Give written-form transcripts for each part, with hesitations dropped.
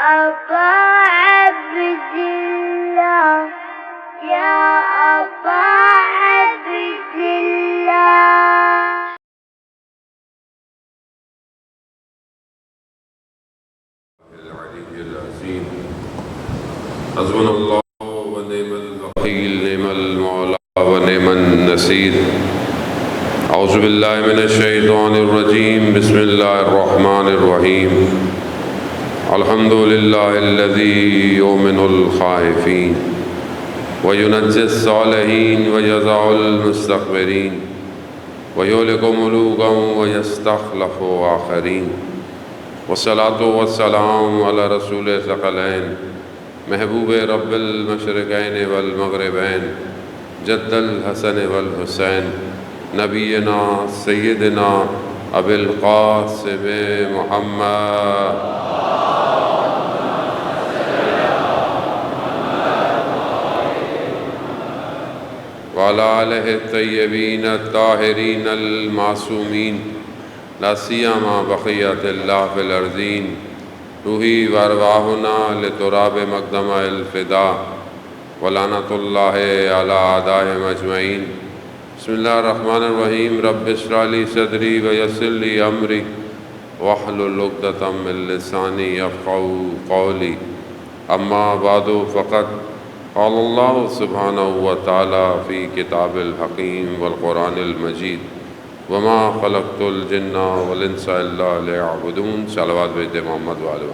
أبا عبد الله يا أبا عبد الله العلي العظيم حسبنا الله ونعم الوكيل نعم المولى ونعم النصير أعوذ بالله من الشيطان الرجيم بسم الله الرحمن الرحيم الحمد لله الذي يؤمن الخائفين وينجي الصالحين ويجزع المستكبرين ويهلك ملوكا ويستخلف آخرين والصلاة والسلام على رسول ثقلين محبوب رب المشرقين والمغربين جد الحسن والحسين نبینا سیدنا ابی القاسم محمد وعلى آلہ الطیبین الطاہرین المعصومین لا سیما بقیت اللہ فی الارضین روحی وارواحنا لتراب مقدم الفدا ولعنۃ اللہ علی اعدائہم اجمعین بسم اللہ الرحمن الرحیم رب اشرح لی صدری ویسر لی امری واحلل عقدۃ من لسانی یفقہوا قولی اما بعد فقد قال اللہ سبحانہ وتعالی فی کتاب الحکیم والقرآن المجید وما خلقت الجن والانس الا لیعبدون صلوات بھیجتے محمد والے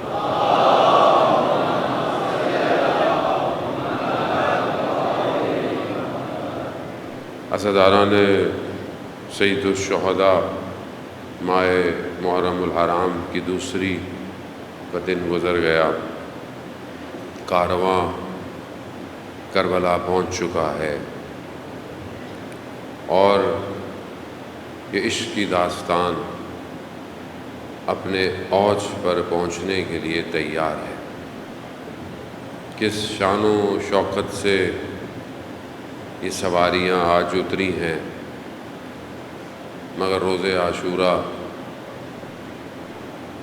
عزاداران سید الشہداء ماہ محرم الحرام کی دوسری کا دن گزر گیا، کارواں کربلا پہنچ چکا ہے اور یہ عشق کی داستان اپنے اوج پر پہنچنے کے لیے تیار ہے۔ کس شان و شوکت سے یہ سواریاں آج اتری ہیں، مگر روز عاشورہ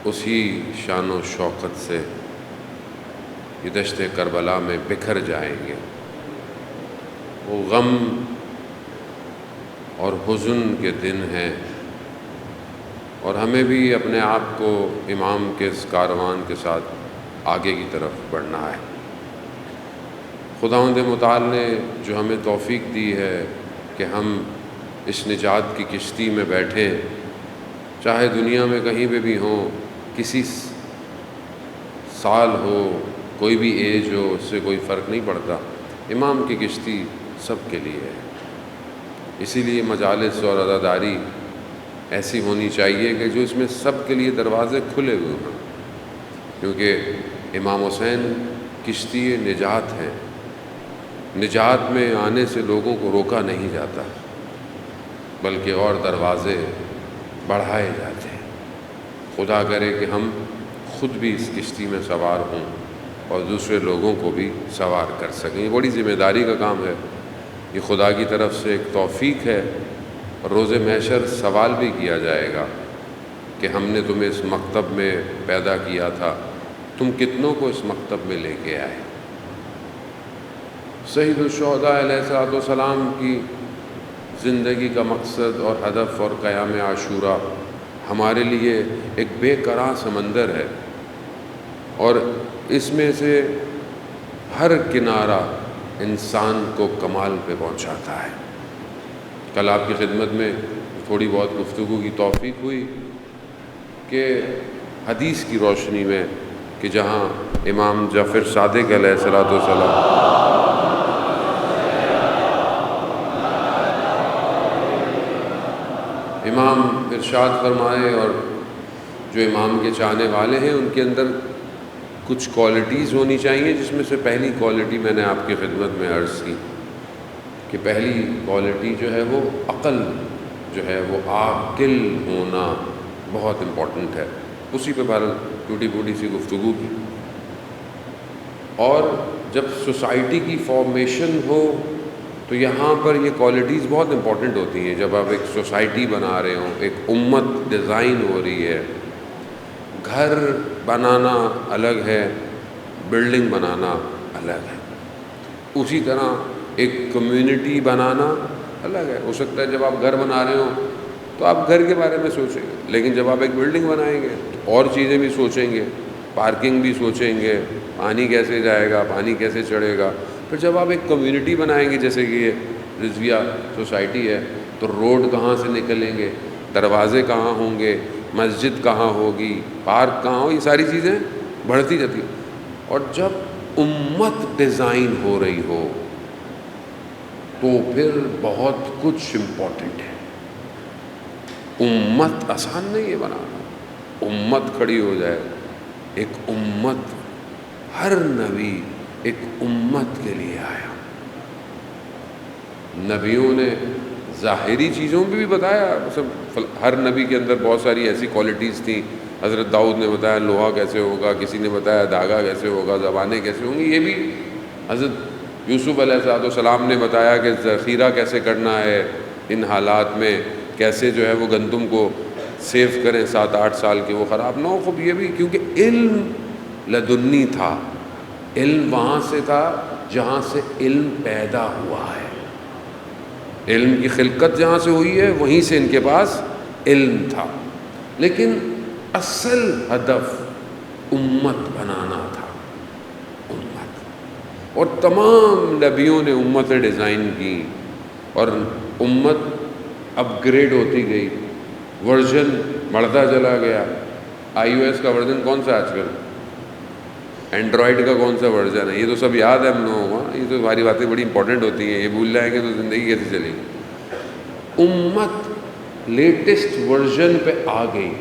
اسی شان و شوکت سے یہ دشت کربلا میں بکھر جائیں گے۔ وہ غم اور حزن کے دن ہیں اور ہمیں بھی اپنے آپ کو امام کے اس کاروان کے ساتھ آگے کی طرف بڑھنا ہے۔ خداوند متعال نے جو ہمیں توفیق دی ہے کہ ہم اس نجات کی کشتی میں بیٹھیں، چاہے دنیا میں کہیں پہ بھی ہوں، کسی سال ہو، کوئی بھی ایج ہو، اس سے کوئی فرق نہیں پڑتا، امام کی کشتی سب کے لیے ہے۔ اسی لیے مجالس اور عزاداری ایسی ہونی چاہیے کہ جو اس میں سب کے لیے دروازے کھلے ہوئے ہوں، کیونکہ امام حسین کشتی نجات ہیں۔ نجات میں آنے سے لوگوں کو روکا نہیں جاتا، بلکہ اور دروازے بڑھائے جاتے ہیں۔ خدا کرے کہ ہم خود بھی اس کشتی میں سوار ہوں اور دوسرے لوگوں کو بھی سوار کر سکیں۔ یہ بڑی ذمہ داری کا کام ہے، یہ خدا کی طرف سے ایک توفیق ہے، اور روز محشر سوال بھی کیا جائے گا کہ ہم نے تمہیں اس مکتب میں پیدا کیا تھا، تم کتنوں کو اس مکتب میں لے کے آئے۔ سید الشہداء علیہ السلام کی زندگی کا مقصد اور ہدف اور قیام عاشورہ ہمارے لیے ایک بے قرار سمندر ہے، اور اس میں سے ہر کنارہ انسان کو کمال پہ پہنچاتا ہے۔ کل آپ کی خدمت میں تھوڑی بہت گفتگو کی توفیق ہوئی کہ حدیث کی روشنی میں کہ جہاں امام جعفر صادق علیہ السلام امام ارشاد فرمائے، اور جو امام کے چاہنے والے ہیں ان کے اندر کچھ کوالٹیز ہونی چاہیے، جس میں سے پہلی کوالٹی میں نے آپ کی خدمت میں عرض کی کہ پہلی کوالٹی جو ہے وہ عقل جو ہے وہ عاقل ہونا بہت امپورٹنٹ ہے۔ اسی پہ بہرحال ٹوٹی پھوٹی سی گفتگو کی۔ اور جب سوسائٹی کی فارمیشن ہو تو یہاں پر یہ کوالٹیز بہت امپورٹنٹ ہوتی ہیں۔ جب آپ ایک سوسائٹی بنا رہے ہوں، ایک امت ڈیزائن ہو رہی ہے، گھر بنانا الگ ہے بلڈنگ بنانا الگ ہے، اسی طرح ایک کمیونٹی بنانا الگ ہے۔ ہو سکتا ہے جب آپ گھر بنا رہے ہوں تو آپ گھر کے بارے میں سوچیں گے، لیکن جب آپ ایک بلڈنگ بنائیں گے تو اور چیزیں بھی سوچیں گے، پارکنگ بھی سوچیں گے، پانی کیسے جائے گا، پانی کیسے چڑھے گا۔ پھر جب آپ ایک کمیونٹی بنائیں گے، جیسے کہ یہ رضویہ سوسائٹی ہے، تو روڈ کہاں سے نکلیں گے، دروازے کہاں ہوں گے، مسجد کہاں ہوگی، پارک کہاں ہو، یہ ساری چیزیں بڑھتی جاتی ہیں۔ اور جب امت ڈیزائن ہو رہی ہو تو پھر بہت کچھ امپورٹنٹ ہے۔ امت آسان نہیں ہے بنانا، امت کھڑی ہو جائے، ایک امت، ہر نبی ایک امت کے لیے آیا۔ نبیوں نے ظاہری چیزوں بھی بتایا، ہر نبی کے اندر بہت ساری ایسی کوالٹیز تھیں۔ حضرت داؤد نے بتایا لوہا کیسے ہوگا، کسی نے بتایا دھاگا کیسے ہوگا، زبانیں کیسے ہوں گی۔ یہ بھی حضرت یوسف علیہ السلام نے بتایا کہ ذخیرہ کیسے کرنا ہے ان حالات میں، کیسے جو ہے وہ گندم کو سیو کریں 7-8 سال کے وہ خراب نہ ہو۔ خوب یہ بھی کیونکہ علم لدنی تھا، علم وہاں سے تھا جہاں سے علم پیدا ہوا ہے، علم کی خلقت جہاں سے ہوئی ہے وہیں سے ان کے پاس علم تھا، لیکن اصل ہدف امت بنانا تھا، امت۔ اور تمام نبیوں نے امتیں ڈیزائن کی اور امت اپ گریڈ ہوتی گئی، ورژن بڑھتا چلا گیا۔ iOS کا ورژن کون سا آج کل، اینڈرائڈ کا کون سا ورژن ہے، یہ تو سب یاد ہے ہم لوگوں کو، یہ تو ہماری باتیں بڑی امپورٹنٹ ہوتی ہیں، یہ بھول جائیں گے تو زندگی کیسے چلے گی۔ امت لیٹسٹ ورژن پہ آ گئی،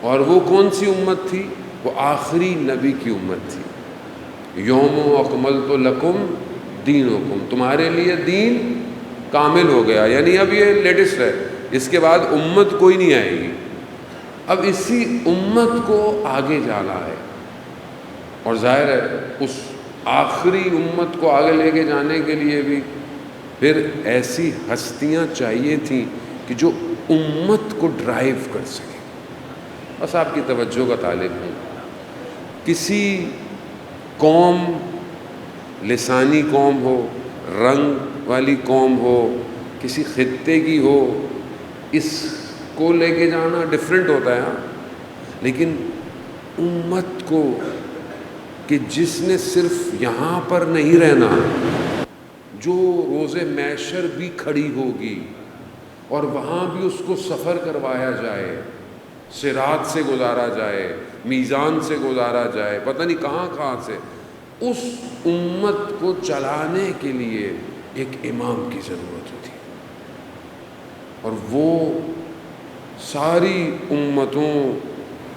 اور وہ کون سی امت تھی؟ وہ آخری نبی کی امت تھی۔ یوم اکملت لکم دینکم، تمہارے لیے دین کامل ہو گیا، یعنی اب یہ لیٹسٹ ہے، اس کے بعد امت کوئی نہیں آئے گی، اب اسی امت کو آگے جانا ہے۔ اور ظاہر ہے اس آخری امت کو آگے لے کے جانے کے لیے بھی پھر ایسی ہستیاں چاہیے تھیں کہ جو امت کو ڈرائیو کر سکیں۔ بس آپ کی توجہ کا طالب ہوں، کسی قوم، لسانی قوم ہو، رنگ والی قوم ہو، کسی خطے کی ہو، اس کو لے کے جانا ڈیفرنٹ ہوتا ہے ہاں، لیکن امت کو کہ جس نے صرف یہاں پر نہیں رہنا، جو روز محشر بھی کھڑی ہوگی اور وہاں بھی اس کو سفر کروایا جائے، صراط سے گزارا جائے، میزان سے گزارا جائے، پتہ نہیں کہاں کہاں سے، اس امت کو چلانے کے لیے ایک امام کی ضرورت ہوتی ہے۔ اور وہ ساری امتوں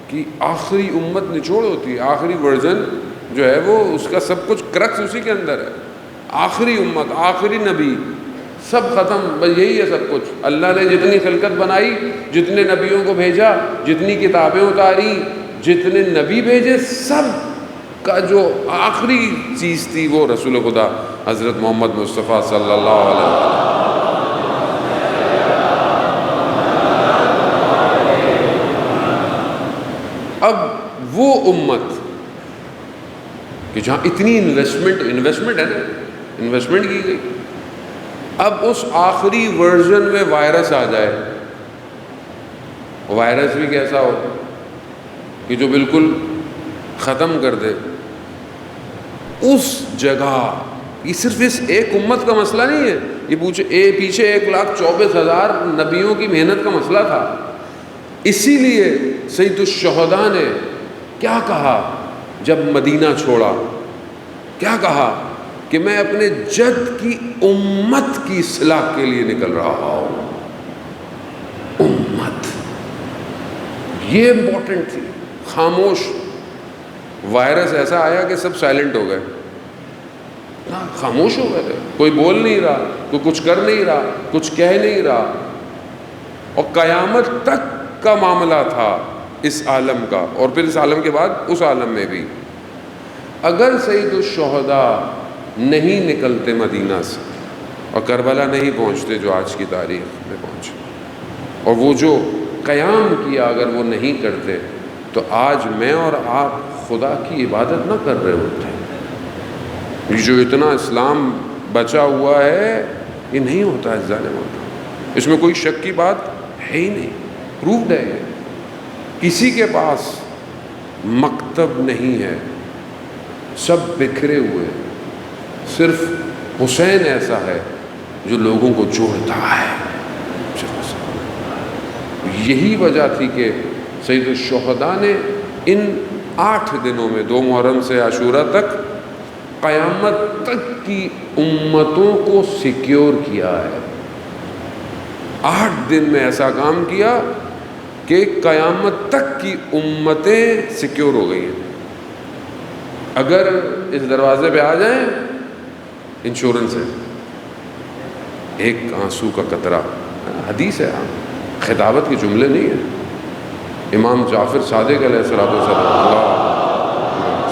کی آخری امت نچوڑ ہوتی ہے، آخری ورژن جو ہے وہ اس کا سب کچھ کرکس اسی کے اندر ہے۔ آخری امت، آخری نبی، سب ختم، بس یہی ہے سب کچھ۔ اللہ نے جتنی خلقت بنائی، جتنے نبیوں کو بھیجا، جتنی کتابیں اتاری، جتنے نبی بھیجے، سب کا جو آخری چیز تھی وہ رسول خدا حضرت محمد مصطفیٰ صلی اللہ علیہ وسلم۔ اب وہ امت کہ جہاں اتنی انویسٹمنٹ ہے نا، انویسٹمنٹ کی گئی، اب اس آخری ورژن میں وائرس آ جائے، وائرس بھی کیسا ہو کہ جو بالکل ختم کر دے، اس جگہ یہ صرف اس ایک امت کا مسئلہ نہیں ہے، یہ پیچھے 1,24,000 نبیوں کی محنت کا مسئلہ تھا۔ اسی لیے سید الشہداء نے کیا کہا جب مدینہ چھوڑا، کیا کہا کہ میں اپنے جد کی امت کی اصلاح کے لیے نکل رہا ہوں۔ امت یہ امپورٹنٹ تھی۔ خاموش، وائرس ایسا آیا کہ سب سائلنٹ ہو گئے، خاموش ہو گئے تھے، کوئی بول نہیں رہا، کوئی کچھ کر نہیں رہا، کچھ کہہ نہیں رہا، اور قیامت تک کا معاملہ تھا اس عالم کا، اور پھر اس عالم کے بعد اس عالم میں بھی۔ اگر سید الشہداء نہیں نکلتے مدینہ سے اور کربلا نہیں پہنچتے جو آج کی تاریخ میں پہنچے، اور وہ جو قیام کیا اگر وہ نہیں کرتے، تو آج میں اور آپ خدا کی عبادت نہ کر رہے ہوتے. یہ جو اتنا اسلام بچا ہوا ہے یہ نہیں ہوتا ہے ظالم ہوتا. اس میں کوئی شک کی بات ہے ہی نہیں. پروفڈ ہے یہ. کسی کے پاس مکتب نہیں ہے, سب بکھرے ہوئے. صرف حسین ایسا ہے جو لوگوں کو جوڑتا ہے. یہی وجہ تھی کہ سید الشہداء نے ان 8 دنوں میں 2 محرم سے عاشورہ تک قیامت تک کی امتوں کو سیکیور کیا ہے. 8 دن میں ایسا کام کیا کہ قیامت تک کی امتیں سیکیور ہو گئی ہیں. اگر اس دروازے پہ آ جائیں انشورنس ہے. ایک آنسو کا قطرہ, حدیث ہے, خطابت کے جملے نہیں ہیں. امام جعفر صادق علیہ الصلوۃ والسلام اللہ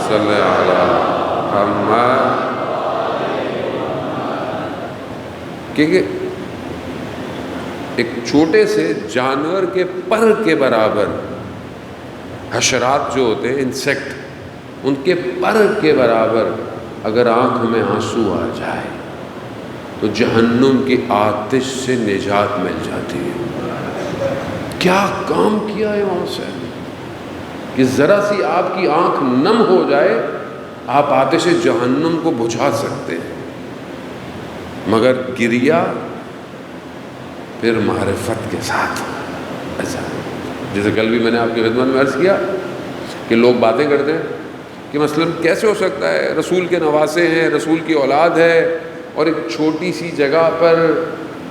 صلی علی محمد کہ ایک چھوٹے سے جانور کے پر کے برابر, حشرات جو ہوتے ہیں انسیکٹ, ان کے پر کے برابر اگر آنکھ میں آنسو آ جائے تو جہنم کی آتش سے نجات مل جاتی ہے. کیا کام کیا ہے وہاں سے کہ ذرا سی آپ کی آنکھ نم ہو جائے آپ آتش جہنم کو بجھا سکتے ہیں. مگر گریا پھر معرفت کے ساتھ. ایسا جیسے کل بھی میں نے آپ کی خدمت میں عرض کیا کہ لوگ باتیں کرتے ہیں کہ مثلاً کیسے ہو سکتا ہے, رسول کے نواسے ہیں, رسول کی اولاد ہے, اور ایک چھوٹی سی جگہ پر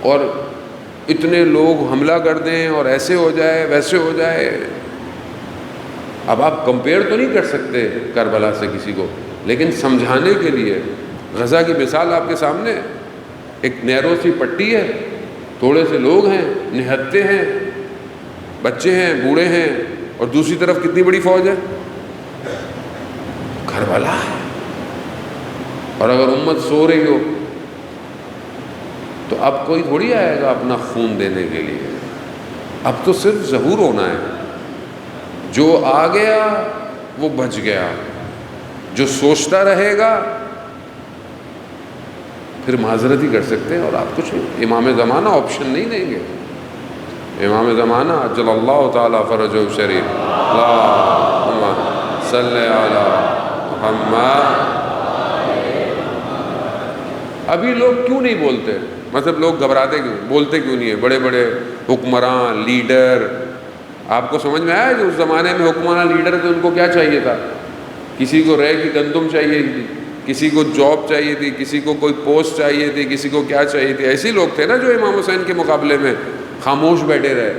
اور اتنے لوگ حملہ کر دیں اور ایسے ہو جائے ویسے ہو جائے. اب آپ کمپیئر تو نہیں کر سکتے کربلا سے کسی کو, لیکن سمجھانے کے لیے غزہ کی مثال آپ کے سامنے. ایک نیرو سی پٹی ہے, تھوڑے سے لوگ ہیں, نہتے ہیں, بچے ہیں, بوڑھے ہیں, اور دوسری طرف کتنی بڑی فوج ہے, کربلا ہے. اور اگر امت سو رہی ہو تو اب کوئی تھوڑی آئے گا اپنا خون دینے کے لیے. اب تو صرف ظہور ہونا ہے. جو آ گیا وہ بچ گیا, جو سوچتا رہے گا پھر معذرت ہی کر سکتے ہیں. اور آپ کچھ نہیں, امام زمانہ آپشن نہیں دیں گے. امام زمانہ عجل اللہ تعالیٰ فرجہ الشریف اللہم صلی علی محمد. ابھی لوگ کیوں نہیں بولتے, مطلب لوگ گھبراتے کیوں, بولتے کیوں نہیں ہیں؟ بڑے بڑے حکمران, لیڈر, آپ کو سمجھ میں آیا کہ اس زمانے میں حکمران لیڈر تھے, ان کو کیا چاہیے تھا؟ کسی کو رے کی گندم چاہیے تھی, کسی کو جاب چاہیے تھی, کسی کو کوئی پوسٹ چاہیے تھی, کسی کو کیا چاہیے تھی. ایسے لوگ تھے نا جو امام حسین کے مقابلے میں خاموش بیٹھے رہے,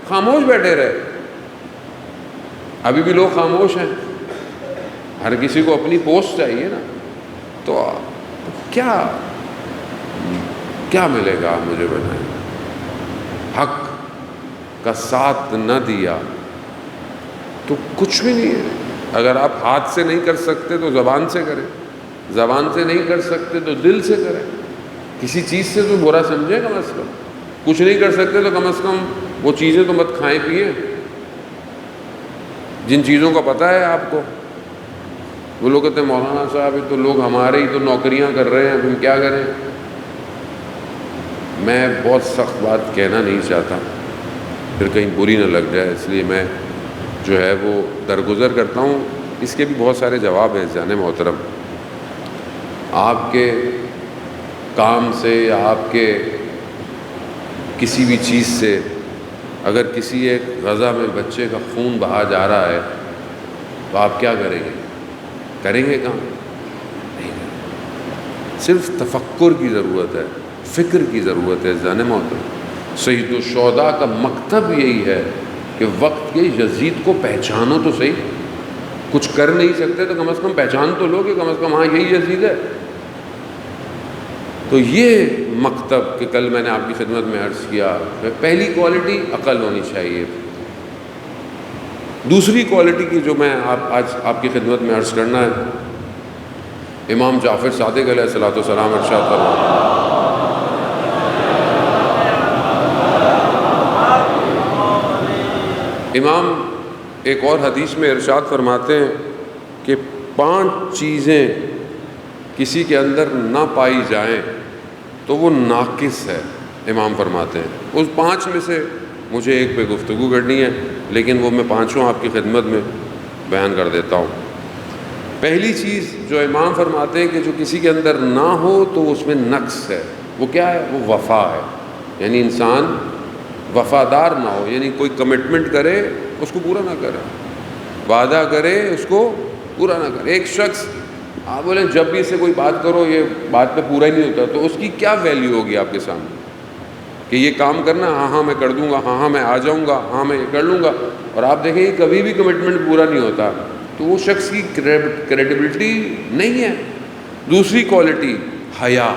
خاموش بیٹھے رہے. ابھی بھی لوگ خاموش ہیں, ہر کسی کو اپنی پوسٹ چاہیے نا. تو کیا ملے گا مجھے بتائیں؟ حق کا ساتھ نہ دیا تو کچھ بھی نہیں ہے. اگر آپ ہاتھ سے نہیں کر سکتے تو زبان سے کریں, زبان سے نہیں کر سکتے تو دل سے کریں. کسی چیز سے تو برا سمجھیں کم از کم. کچھ نہیں کر سکتے تو کم از کم وہ چیزیں تو مت کھائیں پئیں جن چیزوں کا پتہ ہے آپ کو. وہ لوگ کہتے ہیں مولانا صاحب یہ تو لوگ ہمارے ہی تو نوکریاں کر رہے ہیں, ہم کیا کریں. میں بہت سخت بات کہنا نہیں چاہتا پھر کہیں بری نہ لگ جائے, اس لیے میں جو ہے وہ درگزر کرتا ہوں. اس کے بھی بہت سارے جواب ہیں جان محترم. آپ کے کام سے یا آپ کے کسی بھی چیز سے اگر کسی ایک غزہ میں بچے کا خون بہا جا رہا ہے تو آپ کیا کریں گے؟ کریں گے کام؟ نہیں. صرف تفکر کی ضرورت ہے, فکر کی ضرورت ہے جان محترم. سید الشہداء کا مکتب یہی ہے کہ وقت کے یزید کو پہچانو تو صحیح. کچھ کر نہیں سکتے تو کم از کم پہچان تو لو کہ کم از کم ہاں یہی یزید ہے. تو یہ مکتب کہ کل میں نے آپ کی خدمت میں عرض کیا, پہلی کوالٹی عقل ہونی چاہیے. دوسری کوالٹی کی جو میں آج آپ کی خدمت میں عرض کرنا ہے, امام جعفر صادق علیہ الصلوۃ والسلام ارشاد فرماتے ہیں, امام ایک اور حدیث میں ارشاد فرماتے ہیں 5 چیزیں کسی کے اندر نہ پائی جائیں تو وہ ناقص ہے، امام فرماتے ہیں۔ اس 5 میں سے مجھے ایک پہ گفتگو کرنی ہے، لیکن وہ میں 5 آپ کی خدمت میں بیان کر دیتا ہوں۔ پہلی چیز جو امام فرماتے ہیں کہ جو کسی کے اندر نہ ہو تو اس میں نقص ہے، وہ کیا ہے؟ وہ وفا ہے، یعنی انسان وفادار نہ ہو، یعنی کوئی کمٹمنٹ کرے اس کو پورا نہ کرے، وعدہ کرے اس کو پورا نہ کرے۔ ایک شخص آپ بولیں جب بھی اس سے کوئی بات کرو یہ بات پہ پورا ہی نہیں ہوتا، تو اس کی کیا ویلیو ہوگی آپ کے سامنے کہ یہ کام کرنا، ہاں میں کر دوں گا، ہاں میں آ جاؤں گا، ہاں میں یہ کر لوں گا، اور آپ دیکھیں یہ کبھی بھی کمٹمنٹ پورا نہیں ہوتا، تو وہ شخص کی کریڈیبلٹی نہیں ہے۔ دوسری کوالٹی حیا۔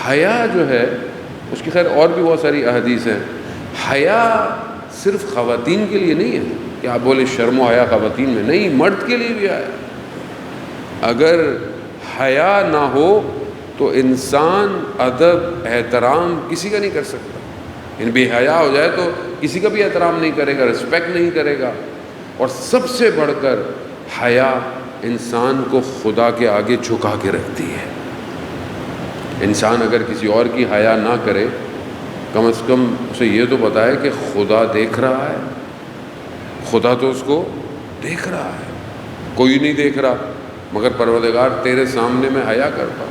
حیا جو ہے اس کی خیر اور بھی بہت ساری احادیث ہیں۔ حیا صرف خواتین کے لیے نہیں ہے کہ آپ بولے شرم و حیا خواتین میں نہیں، مرد کے لیے بھی ہے۔ اگر حیا نہ ہو تو انسان ادب احترام کسی کا نہیں کر سکتا، یعنی بے حیا ہو جائے تو کسی کا بھی احترام نہیں کرے گا، رسپیکٹ نہیں کرے گا۔ اور سب سے بڑھ کر حیا انسان کو خدا کے آگے جھکا کے رکھتی ہے۔ انسان اگر کسی اور کی حیا نہ کرے، کم از کم اسے یہ تو پتہ ہے کہ خدا دیکھ رہا ہے، خدا تو اس کو دیکھ رہا ہے، کوئی نہیں دیکھ رہا مگر پروردگار تیرے سامنے میں حیا کرتا۔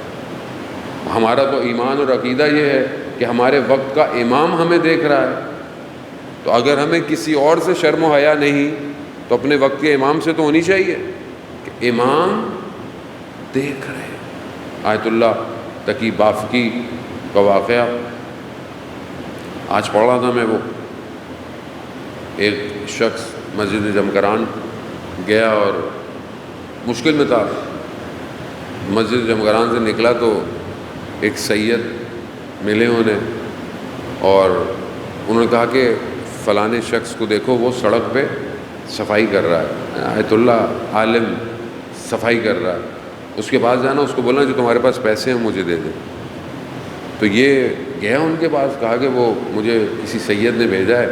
ہمارا تو ایمان اور عقیدہ یہ ہے کہ ہمارے وقت کا امام ہمیں دیکھ رہا ہے، تو اگر ہمیں کسی اور سے شرم و حیا نہیں تو اپنے وقت کے امام سے تو ہونی چاہیے کہ امام دیکھ رہے ہیں۔ آیت اللہ تقی بافقی کا واقعہ آج پڑھ رہا تھا میں، وہ ایک شخص مسجد جمکران گیا اور مشکل میں تھا، مسجد جمکران سے نکلا تو ایک سید ملے انہیں اور انہوں نے کہا کہ فلانے شخص کو دیکھو وہ سڑک پہ صفائی کر رہا ہے، آیت اللہ عالم صفائی کر رہا ہے، اس کے پاس جانا، اس کو بولنا جو تمہارے پاس پیسے ہیں مجھے دے دیں۔ تو یہ گیا ان کے پاس، کہا کہ وہ مجھے کسی سید نے بھیجا ہے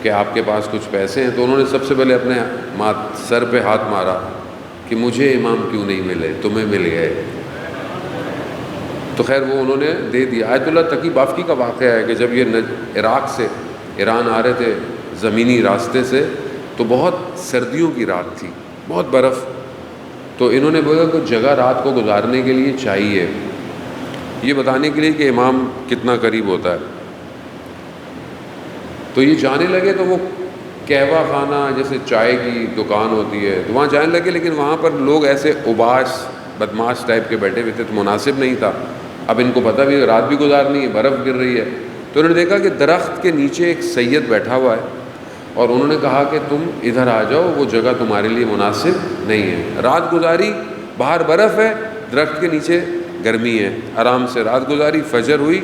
کہ آپ کے پاس کچھ پیسے ہیں۔ تو انہوں نے سب سے پہلے اپنے سر پہ ہاتھ مارا کہ مجھے امام کیوں نہیں ملے، تمہیں مل گئے۔ تو خیر وہ انہوں نے دے دیا۔ آیت اللہ تقی بافقی کا واقعہ ہے کہ جب یہ عراق سے ایران آ رہے تھے زمینی راستے سے، تو بہت سردیوں کی رات تھی، بہت برف، تو انہوں نے بولا کہ جگہ رات کو گزارنے کے لیے چاہیے، یہ بتانے کے لیے کہ امام کتنا قریب ہوتا ہے۔ تو یہ جانے لگے تو وہ قہوہ خانہ جیسے چائے کی دکان ہوتی ہے تو وہاں جانے لگے، لیکن وہاں پر لوگ ایسے اباش بدماش ٹائپ کے بیٹھے ہوئے تھے تو مناسب نہیں تھا۔ اب ان کو پتہ بھی رات بھی گزارنی ہے، برف گر رہی ہے، تو انہوں نے دیکھا کہ درخت کے نیچے ایک سید بیٹھا ہوا ہے اور انہوں نے کہا کہ تم ادھر آ جاؤ، وہ جگہ تمہارے لیے مناسب نہیں ہے۔ رات گزاری، باہر برف ہے، درخت کے نیچے گرمی ہے، آرام سے رات گزاری، فجر ہوئی،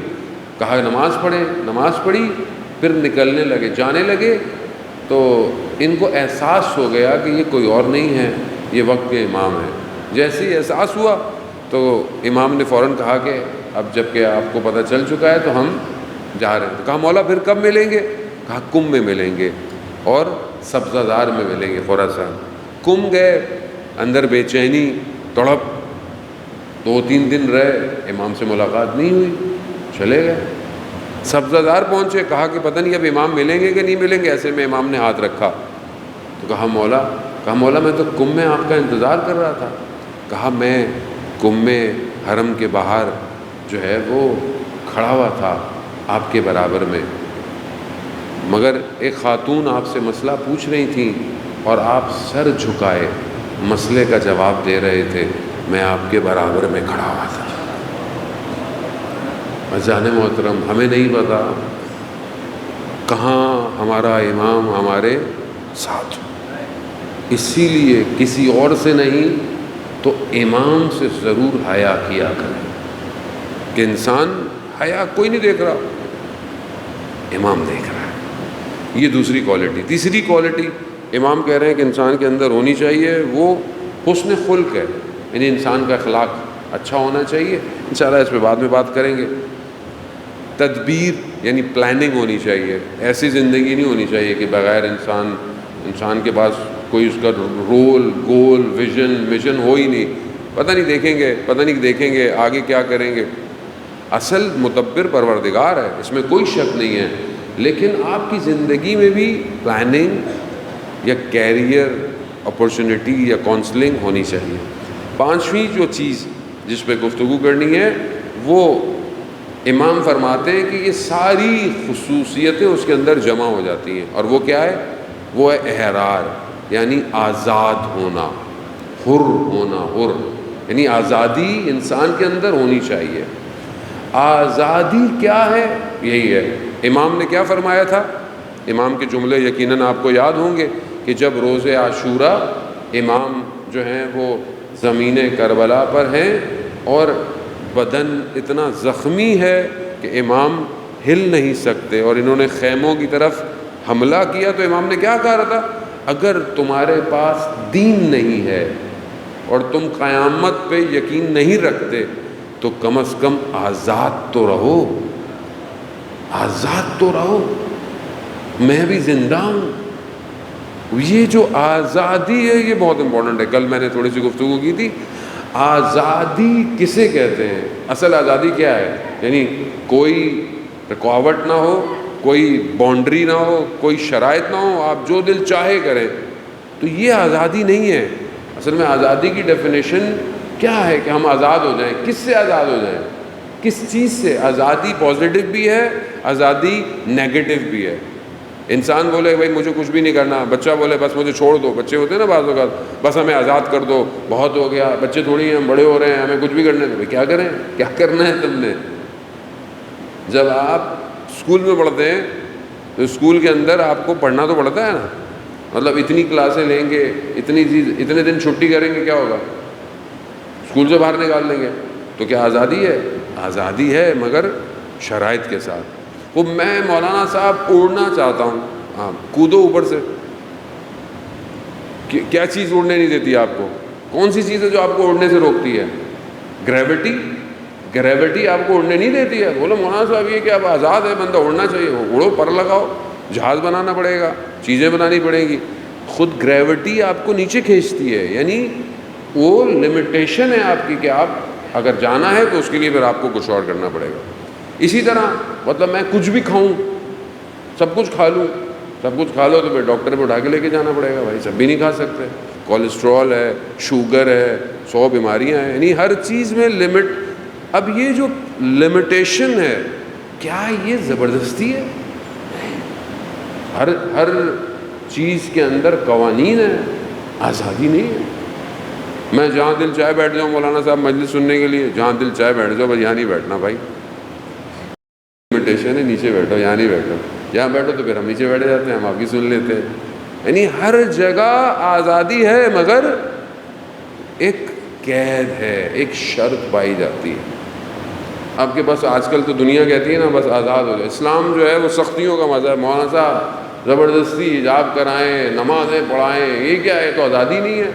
کہا نماز پڑھیں، نماز پڑھی، پھر نکلنے لگے، جانے لگے، تو ان کو احساس ہو گیا کہ یہ کوئی اور نہیں ہے، یہ وقت کے امام ہیں۔ جیسے ہی احساس ہوا تو امام نے فوراً کہا کہ اب جب کہ آپ کو پتہ چل چکا ہے تو ہم جا رہے ہیں۔ تو کہا مولا پھر کب ملیں گے؟ کہا کم میں ملیں گے اور سبزہ زار میں ملیں گے خراسان۔ کم گئے، اندر بے چینی، تڑپ، 2-3 دن رہے، امام سے ملاقات نہیں ہوئی، چلے گئے۔ سبزہ زار پہنچے، کہا کہ پتہ نہیں اب امام ملیں گے کہ نہیں ملیں گے، ایسے میں امام نے ہاتھ رکھا تو کہا مولا میں تو کم میں آپ کا انتظار کر رہا تھا۔ کہا میں کم میں حرم کے باہر جو ہے وہ کھڑا ہوا تھا آپ کے برابر میں، مگر ایک خاتون آپ سے مسئلہ پوچھ رہی تھیں اور آپ سر جھکائے مسئلے کا جواب دے رہے تھے، میں آپ کے برابر میں کھڑا ہوا تھا۔ جانے محترم، ہمیں نہیں پتا کہاں ہمارا امام ہمارے ساتھ، اسی لیے کسی اور سے نہیں تو امام سے ضرور حیا کیا کریں کہ انسان حیا کوئی نہیں دیکھ رہا، امام دیکھ رہا ہے۔ یہ دوسری کوالٹی۔ تیسری کوالٹی امام کہہ رہے ہیں کہ انسان کے اندر ہونی چاہیے، وہ حسن خلق ہے، یعنی انسان کا اخلاق اچھا ہونا چاہیے۔ انشاءاللہ اس پہ بعد میں بات کریں گے۔ تدبیر یعنی پلاننگ ہونی چاہیے، ایسی زندگی نہیں ہونی چاہیے کہ بغیر انسان کے پاس کوئی اس کا رول، گول، ویژن، مشن ہو ہی نہیں، پتہ نہیں دیکھیں گے آگے کیا کریں گے۔ اصل مدبر پروردگار ہے، اس میں کوئی شک نہیں ہے، لیکن آپ کی زندگی میں بھی پلاننگ یا کیریئر اپرچونٹی یا کونسلنگ ہونی چاہیے۔ پانچویں جو چیز جس پہ گفتگو کرنی ہے وہ امام فرماتے ہیں کہ یہ ساری خصوصیتیں اس کے اندر جمع ہو جاتی ہیں، اور وہ کیا ہے؟ وہ ہے احرار، یعنی آزاد ہونا، حر ہونا، حر یعنی آزادی انسان کے اندر ہونی چاہیے۔ آزادی کیا ہے؟ یہی ہے، امام نے کیا فرمایا تھا؟ امام کے جملے یقیناً آپ کو یاد ہوں گے کہ جب روز عاشوراء امام جو ہیں وہ زمین کربلا پر ہیں اور بدن اتنا زخمی ہے کہ امام ہل نہیں سکتے، اور انہوں نے خیموں کی طرف حملہ کیا، تو امام نے کیا کہا تھا؟ اگر تمہارے پاس دین نہیں ہے اور تم قیامت پہ یقین نہیں رکھتے تو کم از کم آزاد تو رہو، آزاد تو رہو، میں بھی زندہ ہوں۔ یہ جو آزادی ہے یہ بہت امپورٹنٹ ہے۔ کل میں نے تھوڑی سی گفتگو کی تھی، آزادی کسے کہتے ہیں؟ اصل آزادی کیا ہے؟ یعنی کوئی رکاوٹ نہ ہو، کوئی باؤنڈری نہ ہو، کوئی شرائط نہ ہو، آپ جو دل چاہے کریں، تو یہ آزادی نہیں ہے۔ اصل میں آزادی کی ڈیفینیشن کیا ہے کہ ہم آزاد ہو جائیں۔ کس سے آزاد ہو جائیں؟ کس چیز سے؟ آزادی پازیٹیو بھی ہے، آزادی نیگیٹو بھی ہے۔ انسان بولے بھائی مجھے کچھ بھی نہیں کرنا، بچہ بولے بس مجھے چھوڑ دو، بچے ہوتے ہیں نا بعض اوقات، بس ہمیں آزاد کر دو، بہت ہو گیا، بچے تھوڑی ہیں، ہم بڑے ہو رہے ہیں، ہمیں کچھ بھی کرنے دو۔ کیا کریں؟ کیا کرنا ہے تم نے؟ جب آپ اسکول میں پڑھتے ہیں تو اسکول کے اندر آپ کو پڑھنا تو پڑتا ہے نا، مطلب اتنی کلاسیں لیں گے، اتنے دن چھٹی کریں گے، کیا ہوگا؟ اسکول سے باہر نکال دیں گے۔ تو کیا آزادی ہے؟ آزادی ہے، مگر شرائط کے ساتھ۔ وہ میں مولانا صاحب اڑنا چاہتا ہوں، ہاں کودو اوپر سے۔ کیا چیز اڑنے نہیں دیتی آپ کو؟ کون سی چیز ہے جو آپ کو اڑنے سے روکتی ہے؟ گریوٹی۔ گریوٹی آپ کو اڑنے نہیں دیتی ہے۔ بولو مولانا صاحب یہ کہ آپ آزاد ہے، بندہ اڑنا چاہیے، اڑو، پر لگاؤ، جہاز بنانا پڑے گا، چیزیں بنانی پڑیں گی۔ خود گریوٹی آپ کو نیچے کھینچتی ہے، یعنی وہ لمیٹیشن ہے آپ کی کہ آپ اگر جانا ہے تو اس کے لیے پھر آپ کو کچھ اور کرنا پڑے گا۔ اسی طرح مطلب میں کچھ بھی کھاؤں، سب کچھ کھا لوں، سب کچھ کھا لو تو پھر ڈاکٹر پہ اٹھا کے لے کے جانا پڑے گا، بھائی سب بھی نہیں کھا سکتے، کولیسٹرول ہے، شوگر ہے، 100 بیماریاں ہیں، یعنی ہر چیز میں لمٹ۔ اب یہ جو لمیٹیشن ہے، کیا یہ زبردستی ہے؟ ہر چیز کے اندر قوانین ہے، آزادی نہیں ہے۔ میں جہاں دل چاہے بیٹھ جاؤں مولانا صاحب مجلس سننے کے لیے، جہاں دل چاہے بیٹھ جاؤ، بس یہاں نہیں بیٹھنا بھائی، لمیٹیشن ہے، نیچے بیٹھو، یہاں نہیں بیٹھو، یہاں بیٹھو تو پھر ہم نیچے بیٹھ جاتے ہیں، ہم آپ کی سن لیتے ہیں۔ یعنی ہر جگہ آزادی ہے، مگر ایک قید ہے، ایک شرط پائی جاتی ہے۔ آپ کے بس آج کل تو دنیا کہتی ہے نا بس آزاد ہو جائے، اسلام جو ہے وہ سختیوں کا مذہب ہے، مولانا صاحب زبردستی حجاب کرائیں، نمازیں پڑھائیں، یہ کیا ہے؟ تو آزادی نہیں ہے،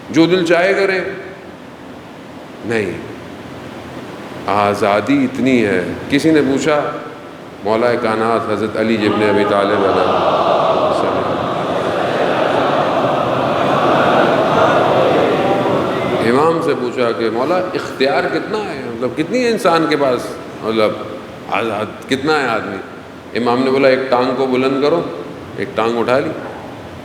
جو دل چاہے کریں، نہیں، آزادی اتنی ہے۔ کسی نے پوچھا مولا کائنات حضرت علی ابن ابی طالب علیہ السلام، امام سے پوچھا کہ مولا اختیار کتنا ہے، مطلب کتنی ہے انسان کے پاس، مطلب آزاد کتنا ہے آدمی؟ امام نے بولا ایک ٹانگ کو بلند کرو، ایک ٹانگ اٹھا لی،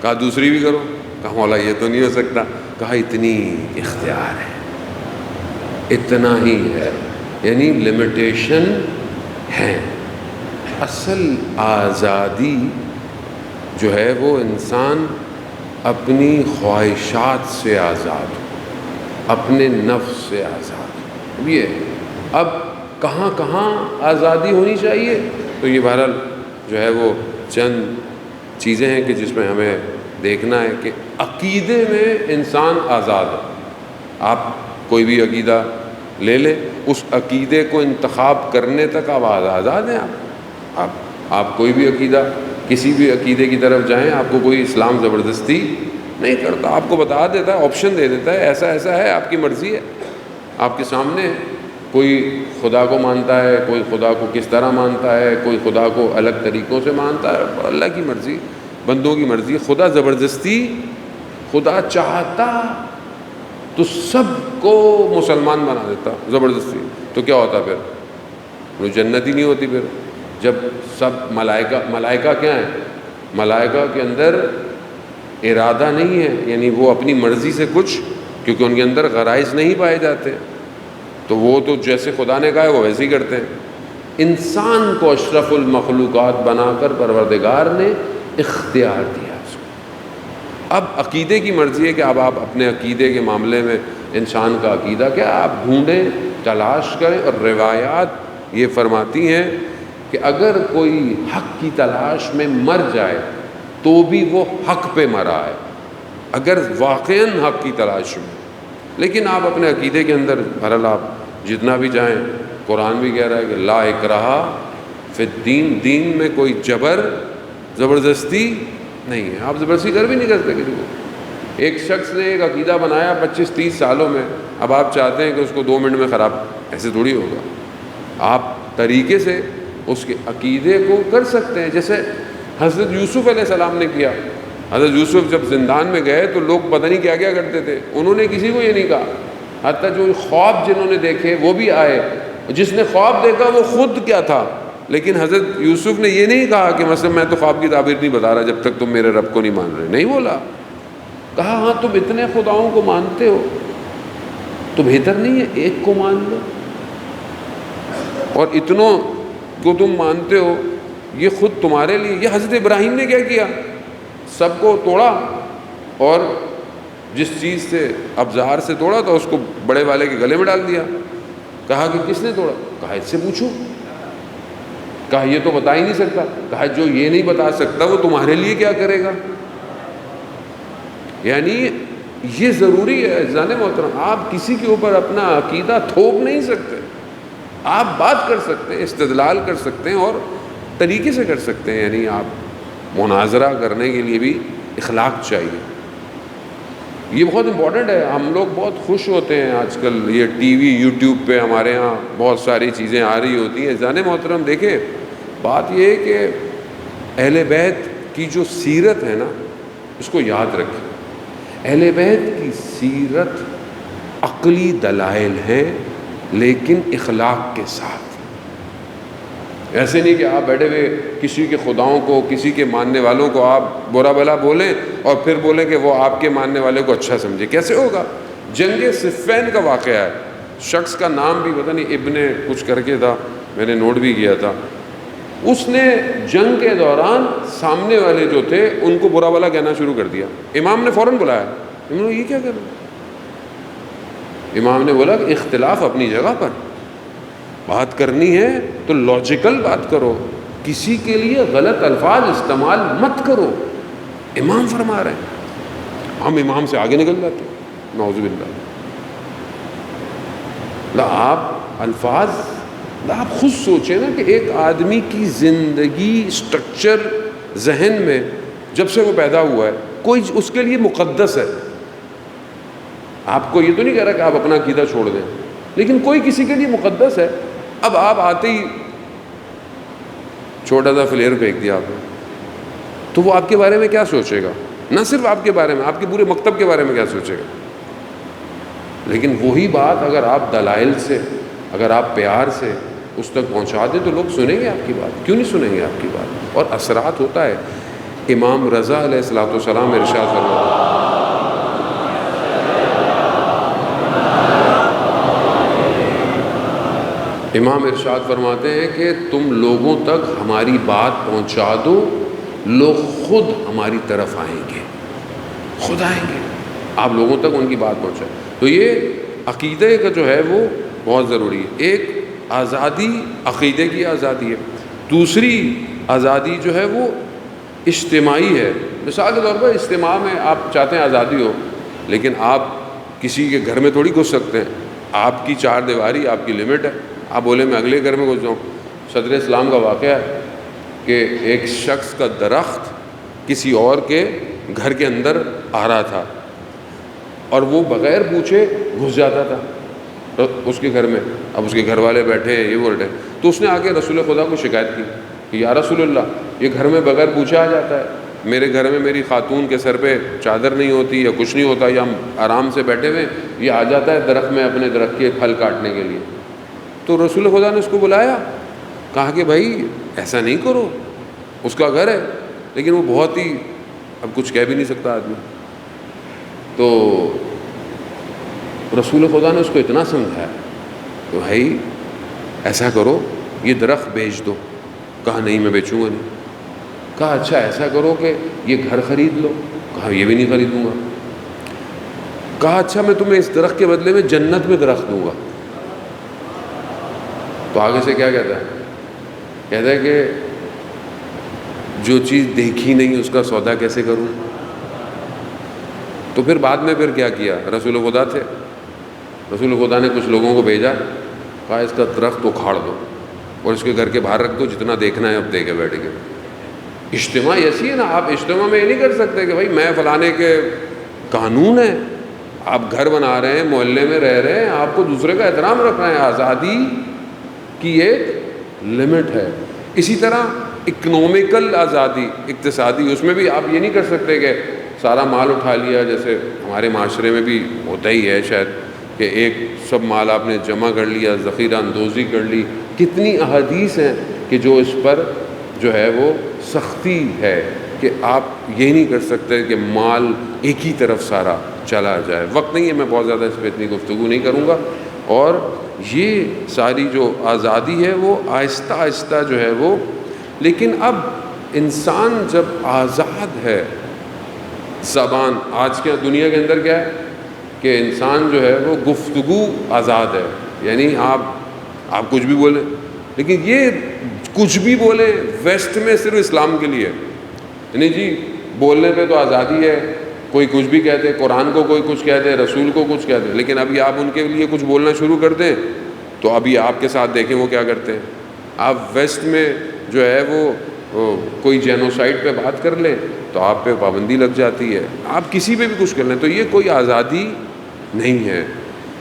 کہا دوسری بھی کرو، کہا مولا یہ تو نہیں ہو سکتا، کہا اتنی اختیار ہے، اتنا ہی ہے، یعنی لمیٹیشن ہے۔ اصل آزادی جو ہے وہ انسان اپنی خواہشات سے آزاد ہو، اپنے نفس سے آزاد ہو۔ یہ اب کہاں کہاں آزادی ہونی چاہیے؟ تو یہ بہرحال جو ہے وہ چند چیزیں ہیں کہ جس میں ہمیں دیکھنا ہے کہ عقیدے میں انسان آزاد ہے۔ آپ کوئی بھی عقیدہ لے لیں، اس عقیدے کو انتخاب کرنے تک آپ آزاد ہیں۔ آپ کوئی بھی عقیدہ، کسی بھی عقیدے کی طرف جائیں، آپ کو کوئی اسلام زبردستی نہیں کرتا، آپ کو بتا دیتا ہے، آپشن دے دیتا ہے، ایسا ایسا ہے، آپ کی مرضی ہے، آپ کے سامنے ہے۔ کوئی خدا کو مانتا ہے، کوئی خدا کو کس طرح مانتا ہے، کوئی خدا کو الگ طریقوں سے مانتا ہے، اللہ کی مرضی، بندوں کی مرضی۔ خدا زبردستی خدا چاہتا تو سب کو مسلمان بنا دیتا زبردستی، تو کیا ہوتا پھر؟ وہ جنت ہی نہیں ہوتی پھر. جب سب ملائکہ کیا ہیں؟ ملائکہ کے اندر ارادہ نہیں ہے، یعنی وہ اپنی مرضی سے کچھ، کیونکہ ان کے اندر غرائز نہیں پائے جاتے، تو وہ تو جیسے خدا نے کہا ہے وہ ویسے ہی کرتے ہیں. انسان کو اشرف المخلوقات بنا کر پروردگار نے اختیار دیا اس کو. اب عقیدے کی مرضی ہے کہ اب آپ اپنے عقیدے کے معاملے میں انسان کا عقیدہ کیا آپ ڈھونڈیں، تلاش کریں. اور روایات یہ فرماتی ہیں کہ اگر کوئی حق کی تلاش میں مر جائے تو بھی وہ حق پہ مرا ہے، اگر واقعاً حق کی تلاش میں. لیکن آپ اپنے عقیدے کے اندر بہرحال آپ جتنا بھی جائیں، قرآن بھی کہہ رہا ہے کہ لا اکراہ فی الدین، دین میں کوئی زبردستی نہیں ہے. آپ زبردستی کر بھی نہیں کرتے کسی کو. ایک شخص نے ایک عقیدہ بنایا 25-30 سالوں میں، اب آپ چاہتے ہیں کہ اس کو 2 منٹ میں خراب، ایسے تھوڑی ہوگا. آپ طریقے سے اس کے عقیدے کو کر سکتے ہیں، جیسے حضرت یوسف علیہ السلام نے کیا. حضرت یوسف جب زندان میں گئے تو لوگ پتہ نہیں کیا کیا کرتے تھے، انہوں نے کسی کو یہ نہیں کہا. حتیٰ جو خواب جنہوں نے دیکھے وہ بھی آئے، جس نے خواب دیکھا وہ خود کیا تھا، لیکن حضرت یوسف نے یہ نہیں کہا کہ مثلا میں تو خواب کی تعبیر نہیں بتا رہا جب تک تم میرے رب کو نہیں مان رہے. نہیں بولا، کہا ہاں تم اتنے خداؤں کو مانتے ہو تو بہتر نہیں ہے ایک کو مان لو، اور اتنوں کو تم مانتے ہو یہ خود تمہارے لیے. یہ حضرت ابراہیم نے کیا کیا؟ سب کو توڑا، اور جس چیز سے ابزار سے توڑا تو اس کو بڑے والے کے گلے میں ڈال دیا. کہا کہ کس نے توڑا؟ کہا اس سے پوچھو. کہا یہ تو بتا ہی نہیں سکتا. کہا جو یہ نہیں بتا سکتا وہ تمہارے لیے کیا کرے گا. یعنی یہ ضروری ہے عزیزان محترم، آپ کسی کے اوپر اپنا عقیدہ تھوپ نہیں سکتے. آپ بات کر سکتے ہیں، استدلال کر سکتے ہیں، اور طریقے سے کر سکتے ہیں. یعنی آپ مناظرہ کرنے کے لیے بھی اخلاق چاہیے. یہ بہت امپورٹنٹ ہے. ہم لوگ بہت خوش ہوتے ہیں آج کل، یہ ٹی وی یوٹیوب پہ ہمارے ہاں بہت ساری چیزیں آ رہی ہوتی ہیں. عزیزان محترم دیکھیں، بات یہ ہے کہ اہل بیت کی جو سیرت ہے نا اس کو یاد رکھیں. اہل بیت کی سیرت عقلی دلائل ہے لیکن اخلاق کے ساتھ. ایسے نہیں کہ آپ بیٹھے ہوئے کسی کے خداؤں کو، کسی کے ماننے والوں کو آپ برا بھلا بولیں اور پھر بولیں کہ وہ آپ کے ماننے والے کو اچھا سمجھے. کیسے ہوگا؟ جنگ صفین کا واقعہ ہے. شخص کا نام بھی پتہ نہیں ابن کچھ کر کے تھا، میں نے نوٹ بھی کیا تھا. اس نے جنگ کے دوران سامنے والے جو تھے ان کو برا بھلا کہنا شروع کر دیا. امام نے فوراً بلایا. امام نے یہ کیا کر رہا؟ امام نے بولا کہ اختلاف اپنی جگہ پر، بات کرنی ہے تو لاجیکل بات کرو، کسی کے لیے غلط الفاظ استعمال مت کرو. امام فرما رہے ہیں، ہم امام سے آگے نکل جاتے ہیں. نعوذ باللہ. آپ الفاظ آپ خود سوچیں نا کہ ایک آدمی کی زندگی سٹرکچر ذہن میں جب سے وہ پیدا ہوا ہے کوئی اس کے لیے مقدس ہے. آپ کو یہ تو نہیں کہہ رہا کہ آپ اپنا عقیدہ چھوڑ دیں، لیکن کوئی کسی کے لیے مقدس ہے. اب آپ آتے ہی چھوٹا سا فلیر پھینک دیا آپ نے، تو وہ آپ کے بارے میں کیا سوچے گا؟ نہ صرف آپ کے بارے میں، آپ کے پورے مکتب کے بارے میں کیا سوچے گا. لیکن وہی بات اگر آپ دلائل سے، اگر آپ پیار سے اس تک پہنچا دیں تو لوگ سنیں گے آپ کی بات. کیوں نہیں سنیں گے آپ کی بات؟ اور اثرات ہوتا ہے. امام رضا علیہ السلام ارشاد فرماتے ہیں، امام ارشاد فرماتے ہیں کہ تم لوگوں تک ہماری بات پہنچا دو، لوگ خود ہماری طرف آئیں گے، خود آئیں گے. آپ لوگوں تک ان کی بات پہنچائیں. تو یہ عقیدے کا جو ہے وہ بہت ضروری ہے. ایک آزادی عقیدے کی آزادی ہے، دوسری آزادی جو ہے وہ اجتماعی ہے. مثال کے طور پر اجتماع میں آپ چاہتے ہیں آزادی ہو، لیکن آپ کسی کے گھر میں تھوڑی گھس سکتے ہیں. آپ کی 4 دیواری، آپ کی لمٹ ہے. آپ بولے میں اگلے گھر میں گھس جاؤں. صدر اسلام کا واقعہ ہے کہ ایک شخص کا درخت کسی اور کے گھر کے اندر آ رہا تھا اور وہ بغیر پوچھے گھس جاتا تھا اس کے گھر میں. اب اس کے گھر والے بیٹھے ہیں، یہ بول رہے ہیں، تو اس نے آ کے رسول خدا کو شکایت کی کہ یا رسول اللہ، یہ گھر میں بغیر پوچھے آ جاتا ہے، میرے گھر میں میری خاتون کے سر پہ چادر نہیں ہوتی یا کچھ نہیں ہوتا، یا ہم آرام سے بیٹھے ہوئے، یہ آ جاتا ہے درخت میں اپنے درخت کے پھل کاٹنے کے لیے، تو رسول خدا نے اس کو بلایا، کہا کہ بھائی ایسا نہیں کرو، اس کا گھر ہے، لیکن وہ بہت ہی اب کچھ کہہ بھی نہیں سکتا آدمی، تو رسول خدا نے اس کو اتنا سمجھایا کہ بھائی ایسا کرو، یہ درخت بیچ دو۔ کہا نہیں میں بیچوں گا نہیں۔ کہا اچھا ایسا کرو کہ یہ گھر خرید لو۔ کہا یہ بھی نہیں خریدوں گا۔ کہا اچھا میں تمہیں اس درخت کے بدلے میں جنت میں درخت دوں گا۔ تو آگے سے کیا کہتا ہے؟ کہتا ہے کہ جو چیز دیکھی نہیں اس کا سودا کیسے کروں؟ تو پھر بعد میں پھر کیا کیا؟ رسول خدا تھے، رسول خدا نے کچھ لوگوں کو بھیجا، کہا اس کا درخت اکھاڑ دو اور اس کے گھر کے باہر رکھ دو، جتنا دیکھنا ہے اب دیکھے بیٹھ کے۔ اجتماع ایسی ہے نا، آپ اجتماع میں یہ نہیں کر سکتے کہ بھائی میں فلانے کے قانون ہے، آپ گھر بنا رہے ہیں، محلے میں رہ رہے ہیں، آپ کو دوسرے کا احترام رکھنا ہے، آزادی کی ایک لمٹ ہے۔ اسی طرح اکنومیکل آزادی، اقتصادی، اس میں بھی آپ یہ نہیں کر سکتے کہ سارا مال اٹھا لیا، جیسے ہمارے معاشرے میں بھی ہوتا ہی ہے شاید کہ ایک سب مال آپ نے جمع کر لیا، ذخیرہ اندوزی کر لی۔ کتنی احادیث ہیں کہ جو اس پر جو ہے وہ سختی ہے کہ آپ یہ نہیں کر سکتے کہ مال ایک ہی طرف سارا چلا جائے۔ وقت نہیں ہے، میں بہت زیادہ اس پہ اتنی گفتگو نہیں کروں گا۔ اور یہ ساری جو آزادی ہے وہ آہستہ آہستہ جو ہے وہ، لیکن اب انسان جب آزاد ہے، زبان آج کے دنیا کے اندر کیا ہے کہ انسان جو ہے وہ گفتگو آزاد ہے، یعنی آپ کچھ بھی بولیں، لیکن یہ کچھ بھی بولیں ویسٹ میں صرف اسلام کے لیے، یعنی جی بولنے پہ تو آزادی ہے، کوئی کچھ بھی کہتے، قرآن کو کوئی کچھ کہتے، رسول کو کچھ کہتے، لیکن ابھی آپ ان کے لیے کچھ بولنا شروع کر دیں تو ابھی آپ کے ساتھ دیکھیں وہ کیا کرتے ہیں۔ آپ ویسٹ میں جو ہے وہ کوئی جینوسائڈ پہ بات کر لیں تو آپ پہ پابندی لگ جاتی ہے، آپ کسی پہ بھی کچھ کر لیں، تو یہ کوئی آزادی نہیں ہے۔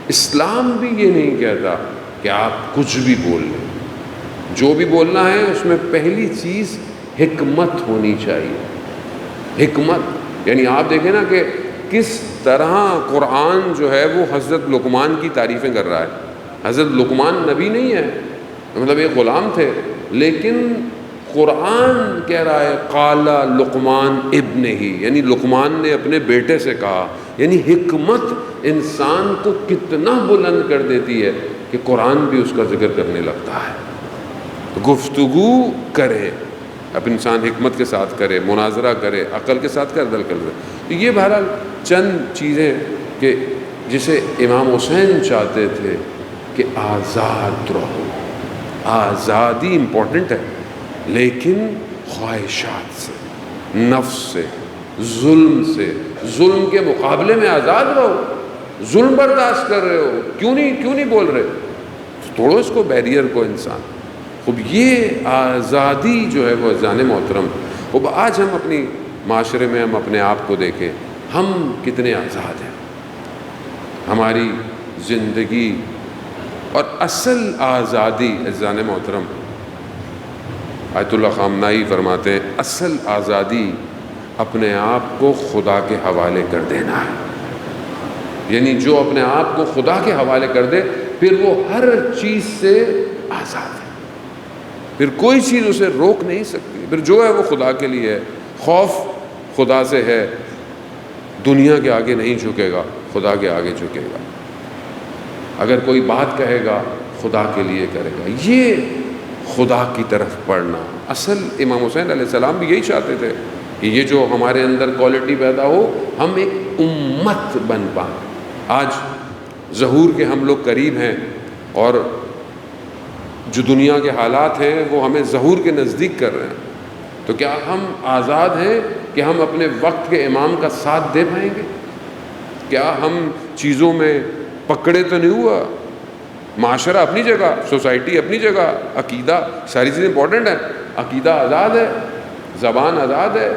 اسلام بھی یہ نہیں کہتا کہ آپ کچھ بھی بول لیں، جو بھی بولنا ہے اس میں پہلی چیز حکمت ہونی چاہیے۔ حکمت یعنی آپ دیکھیں نا کہ کس طرح قرآن جو ہے وہ حضرت لقمان کی تعریفیں کر رہا ہے۔ حضرت لقمان نبی نہیں ہے، مطلب ایک غلام تھے، لیکن قرآن کہہ رہا ہے قال لقمان ابنہ، یعنی لقمان نے اپنے بیٹے سے کہا، یعنی حکمت انسان کو کتنا بلند کر دیتی ہے کہ قرآن بھی اس کا ذکر کرنے لگتا ہے۔ گفتگو کرے، اب انسان حکمت کے ساتھ کرے، مناظرہ کرے، عقل کے ساتھ کرے، دل کرے۔ تو یہ بہرحال چند چیزیں کہ جسے امام حسین چاہتے تھے کہ آزاد رہو، آزادی امپورٹنٹ ہے، لیکن خواہشات سے، نفس سے، ظلم سے، ظلم کے مقابلے میں آزاد رہو۔ ظلم برداشت کر رہے ہو، کیوں نہیں بول رہے؟ توڑو اس کو، بیریئر کو انسان۔ خب یہ آزادی جو ہے وہ عزیزان محترم، خب آج ہم اپنی معاشرے میں ہم اپنے آپ کو دیکھیں، ہم کتنے آزاد ہیں، ہماری زندگی۔ اور اصل آزادی عزیزان محترم، آیت اللہ خامنائی فرماتے ہیں اصل آزادی اپنے آپ کو خدا کے حوالے کر دینا ہے، یعنی جو اپنے آپ کو خدا کے حوالے کر دے پھر وہ ہر چیز سے آزاد ہے، پھر کوئی چیز اسے روک نہیں سکتی، پھر جو ہے وہ خدا کے لیے ہے۔ خوف خدا سے ہے، دنیا کے آگے نہیں جھکے گا، خدا کے آگے جھکے گا۔ اگر کوئی بات کہے گا خدا کے لیے کرے گا، یہ خدا کی طرف پڑھنا۔ اصل امام حسین علیہ السلام بھی یہی چاہتے تھے کہ یہ جو ہمارے اندر کوالٹی پیدا ہو، ہم ایک امت بن پائیں۔ آج ظہور کے ہم لوگ قریب ہیں، اور جو دنیا کے حالات ہیں وہ ہمیں ظہور کے نزدیک کر رہے ہیں، تو کیا ہم آزاد ہیں کہ ہم اپنے وقت کے امام کا ساتھ دے پائیں گے؟ کیا ہم چیزوں میں پکڑے تو نہیں ہوا؟ معاشرہ اپنی جگہ، سوسائٹی اپنی جگہ، عقیدہ، ساری چیزیں امپورٹنٹ ہیں، عقیدہ آزاد ہے، زبان آزاد ہے،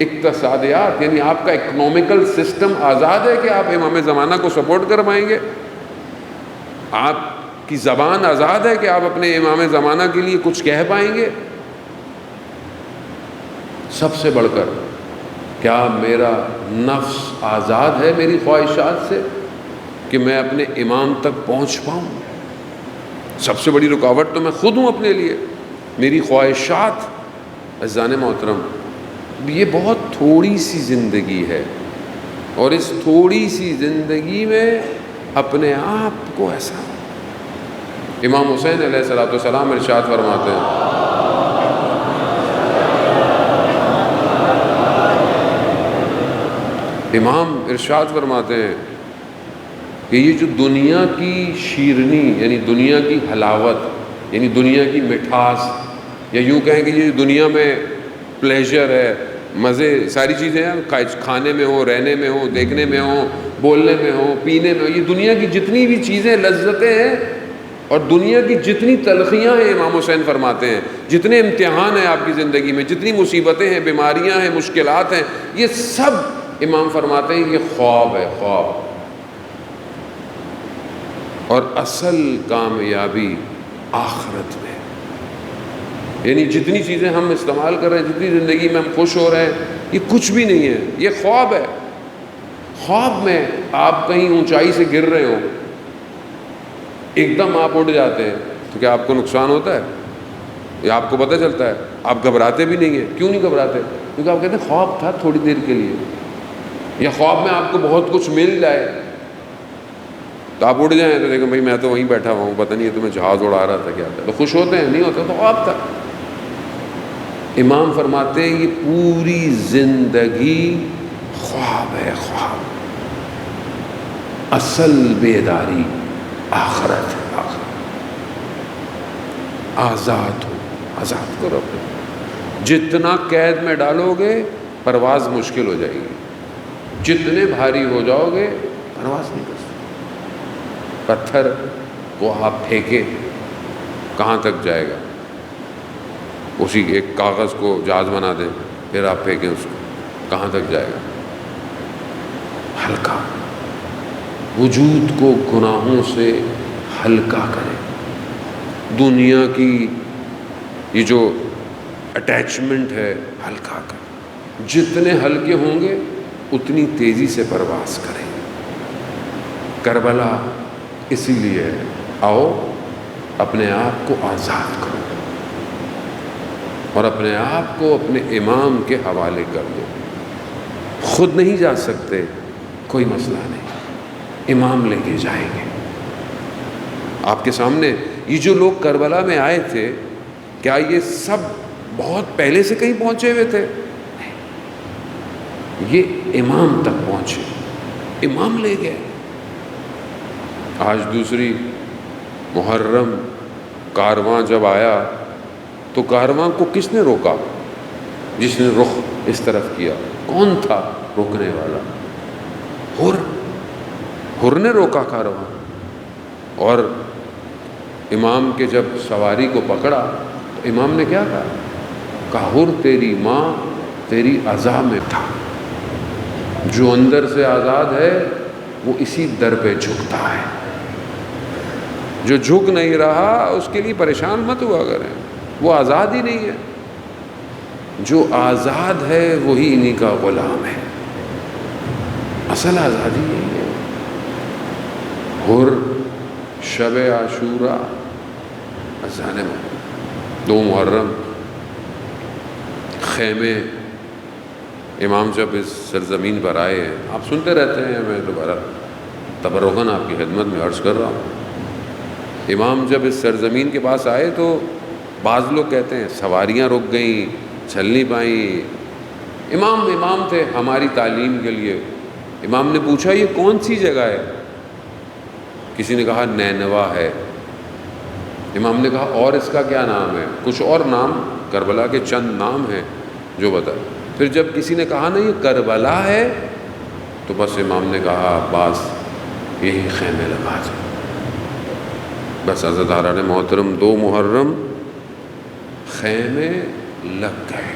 اقتصادیات یعنی آپ کا اکنومیکل سسٹم آزاد ہے کہ آپ امام زمانہ کو سپورٹ کر پائیں گے، آپ کی زبان آزاد ہے کہ آپ اپنے امام زمانہ کے لیے کچھ کہہ پائیں گے۔ سب سے بڑھ کر کیا میرا نفس آزاد ہے میری خواہشات سے کہ میں اپنے امام تک پہنچ پاؤں؟ سب سے بڑی رکاوٹ تو میں خود ہوں اپنے لیے، میری خواہشات۔ عزیزان محترم، یہ بہت تھوڑی سی زندگی ہے، اور اس تھوڑی سی زندگی میں اپنے آپ کو ایسا، امام حسین علیہ السلام ارشاد فرماتے ہیں، امام ارشاد فرماتے ہیں کہ یہ جو دنیا کی شیرنی، یعنی دنیا کی حلاوت، یعنی دنیا کی مٹھاس، یا یوں کہیں کہ یہ دنیا میں پلیجر ہے، مزے، ساری چیزیں ہیں، کھانے میں ہوں، رہنے میں ہوں، دیکھنے میں ہوں، بولنے میں ہوں، پینے میں ہوں، یہ دنیا کی جتنی بھی چیزیں، لذتیں ہیں، اور دنیا کی جتنی تلخیاں ہیں، امام حسین فرماتے ہیں، جتنے امتحان ہیں آپ کی زندگی میں، جتنی مصیبتیں ہیں، بیماریاں ہیں، مشکلات ہیں، یہ سب امام فرماتے ہیں یہ خواب ہے، خواب۔ اور اصل کامیابی آخرت میں، یعنی جتنی چیزیں ہم استعمال کر رہے ہیں، جتنی زندگی میں ہم خوش ہو رہے ہیں، یہ کچھ بھی نہیں ہے، یہ خواب ہے۔ خواب میں آپ کہیں اونچائی سے گر رہے ہو، ایک دم آپ اٹھ جاتے ہیں، تو کیا آپ کو نقصان ہوتا ہے؟ یا آپ کو پتہ چلتا ہے؟ آپ گھبراتے بھی نہیں ہیں۔ کیوں نہیں گھبراتے؟ کیونکہ آپ کہتے ہیں خواب تھا تھوڑی دیر کے لیے۔ یا خواب میں آپ کو بہت کچھ مل جائے تو آپ اٹھ جائیں تو دیکھیں بھائی میں تو وہیں بیٹھا ہوا ہوں، پتہ نہیں ہے تمہیں جہاز اڑا رہا تھا کیا تھا، تو خوش ہوتے ہیں؟ نہیں ہوتے، تو خواب تھا۔ امام فرماتے ہیں یہ پوری زندگی خواب ہے، خواب۔ اصل بیداری آخرت ہے، آخرت۔ آزاد ہو، آزاد کرو اپنے، جتنا قید میں ڈالو گے پرواز مشکل ہو جائے گی، جتنے بھاری ہو جاؤ گے پرواز نہیں کر سکتے۔ پتھر کو آپ پھینکے کہاں تک جائے گا؟ اسی ایک کاغذ کو جہاز بنا دیں، پھر آپ پھینکیں اس کو، کہاں تک جائے گا؟ ہلکا، وجود کو گناہوں سے ہلکا کریں، دنیا کی یہ جو اٹیچمنٹ ہے ہلکا کریں، جتنے ہلکے ہوں گے اتنی تیزی سے پرواز کریں۔ کربلا اسی لیے ہے، آؤ اپنے آپ کو آزاد کرو اور اپنے آپ کو اپنے امام کے حوالے کر دو۔ خود نہیں جا سکتے، کوئی مسئلہ نہیں، امام لے کے جائیں گے۔ آپ کے سامنے یہ جو لوگ کربلا میں آئے تھے، کیا یہ سب بہت پہلے سے کہیں پہنچے ہوئے تھے؟ یہ امام تک پہنچے، امام لے گئے۔ آج دوسری محرم کارواں جب آیا تو کارواں کو کس نے روکا؟ جس نے رخ اس طرف کیا، کون تھا روکنے والا؟ حر نے روکا کارواں۔ اور امام کے جب سواری کو پکڑا تو امام نے کیا کہا؟ حر تیری ماں تیری عزا میں تھا۔ جو اندر سے آزاد ہے وہ اسی در پہ جھکتا ہے، جو جھک نہیں رہا اس کے لیے پریشان مت ہوا کریں، وہ آزاد ہی نہیں ہے۔ جو آزاد ہے وہی انہی کا غلام ہے، اصل آزادی یہی ہے۔ حر شب عاشورہ، اذان 2 محرم، خیمے، امام جب اس سرزمین پر آئے ہیں، آپ سنتے رہتے ہیں، میں دوبارہ تبرکاً آپ کی خدمت میں عرض کر رہا ہوں، امام جب اس سرزمین کے پاس آئے تو بعض لوگ کہتے ہیں سواریاں رک گئیں، چل نہیں پائیں۔ امام تھے ہماری تعلیم کے لیے۔ امام نے پوچھا یہ کون سی جگہ ہے؟ کسی نے کہا نینوا ہے۔ امام نے کہا اور اس کا کیا نام ہے؟ کچھ اور نام، کربلا کے چند نام ہیں جو بتا۔ پھر جب کسی نے کہا نا یہ کربلا ہے تو بس امام نے کہا بس یہی خیمے لگا دو۔ بس عزیزان محترم 2 محرم خیمے لگ گئے۔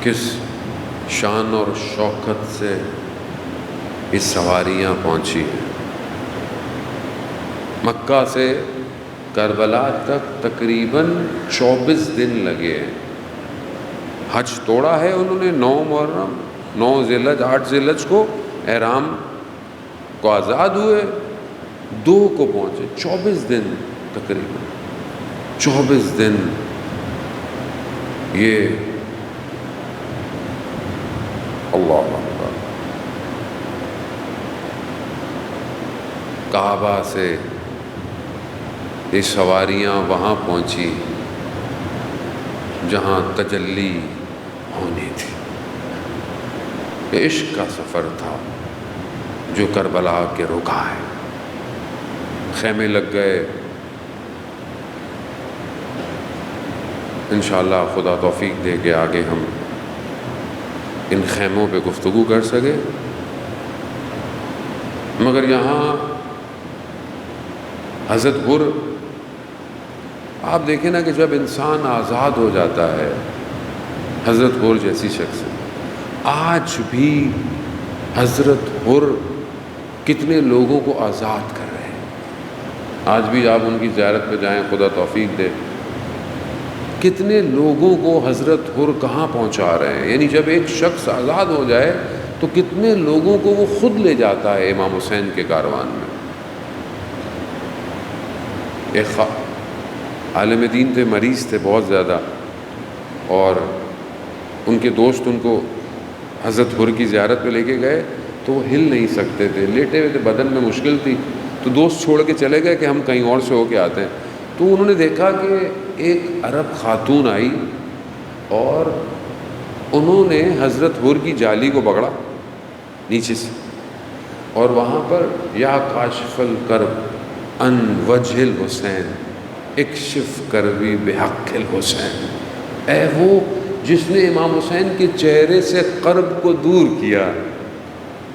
کس شان اور شوکت سے یہ سواریاں پہنچی ہیں۔ مکہ سے کربلا تک تقریباً 24 دن لگے ہیں۔ حج توڑا ہے انہوں نے 9 محرم 9 ذی الحج 8 ذی الحج کو احرام کو آزاد ہوئے، 2 کو پہنچے، 24 دن تقریباً 24 دن یہ اللہ اکبر کعبہ سے یہ سواریاں وہاں پہنچی جہاں تجلی ہونی تھی۔ یہ عشق کا سفر تھا جو کربلا کے رکا ہے۔ خیمے لگ گئے، انشاءاللہ خدا توفیق دے کے آگے ہم ان خیموں پہ گفتگو کر سکے، مگر یہاں حضرت حر آپ دیکھیں نا کہ جب انسان آزاد ہو جاتا ہے، حضرت حر جیسی شخص آج بھی حضرت حر کتنے لوگوں کو آزاد کر رہے ہیں۔ آج بھی آپ ان کی زیارت پہ جائیں، خدا توفیق دے، کتنے لوگوں کو حضرت حر کہاں پہنچا رہے ہیں۔ یعنی جب ایک شخص آزاد ہو جائے تو کتنے لوگوں کو وہ خود لے جاتا ہے امام حسین کے کاروان میں۔ ایک عالم دین تھے، مریض تھے بہت زیادہ، اور ان کے دوست ان کو حضرت حر کی زیارت پہ لے کے گئے تو وہ ہل نہیں سکتے تھے، لیٹے ہوئے تھے، بدن میں مشکل تھی، تو دوست چھوڑ کے چلے گئے کہ ہم کہیں اور سے ہو کے آتے ہیں۔ تو انہوں نے دیکھا کہ ایک عرب خاتون آئی اور انہوں نے حضرت حر کی جالی کو پکڑا نیچے سے، اور وہاں پر یا کاشف الکرب ان وجہ الحسین اکشف کربی بحق الحسین، اے وہ جس نے امام حسین کے چہرے سے کرب کو دور کیا،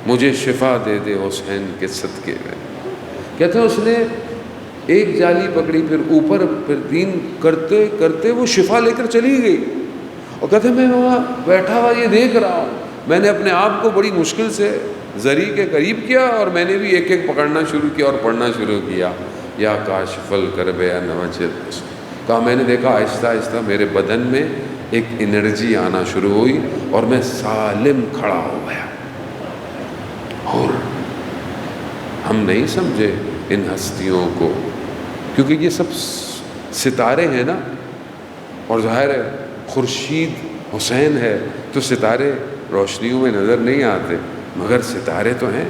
مجھے شفا دے دے حسین کے صدقے میں۔ کہتے ہیں اس نے ایک جالی پکڑی، پھر اوپر، پھر 3 کرتے کرتے وہ شفا لے کر چلی گئی، اور کہتے ہیں میں وہاں بیٹھا ہوا یہ دیکھ رہا ہوں، میں نے اپنے آپ کو بڑی مشکل سے زری کے قریب کیا اور میں نے بھی ایک ایک پکڑنا شروع کیا اور پڑھنا شروع کیا، یا کاشف الکرب ان وجہ الحسین۔ کہا میں نے دیکھا آہستہ آہستہ میرے بدن میں ایک انرجی آنا شروع ہوئی اور میں سالم کھڑا ہو گیا۔ اور ہم نہیں سمجھے ان ہستیوں کو، کیونکہ یہ سب ستارے ہیں نا، اور ظاہر ہے خورشید حسین ہے تو ستارے روشنیوں میں نظر نہیں آتے، مگر ستارے تو ہیں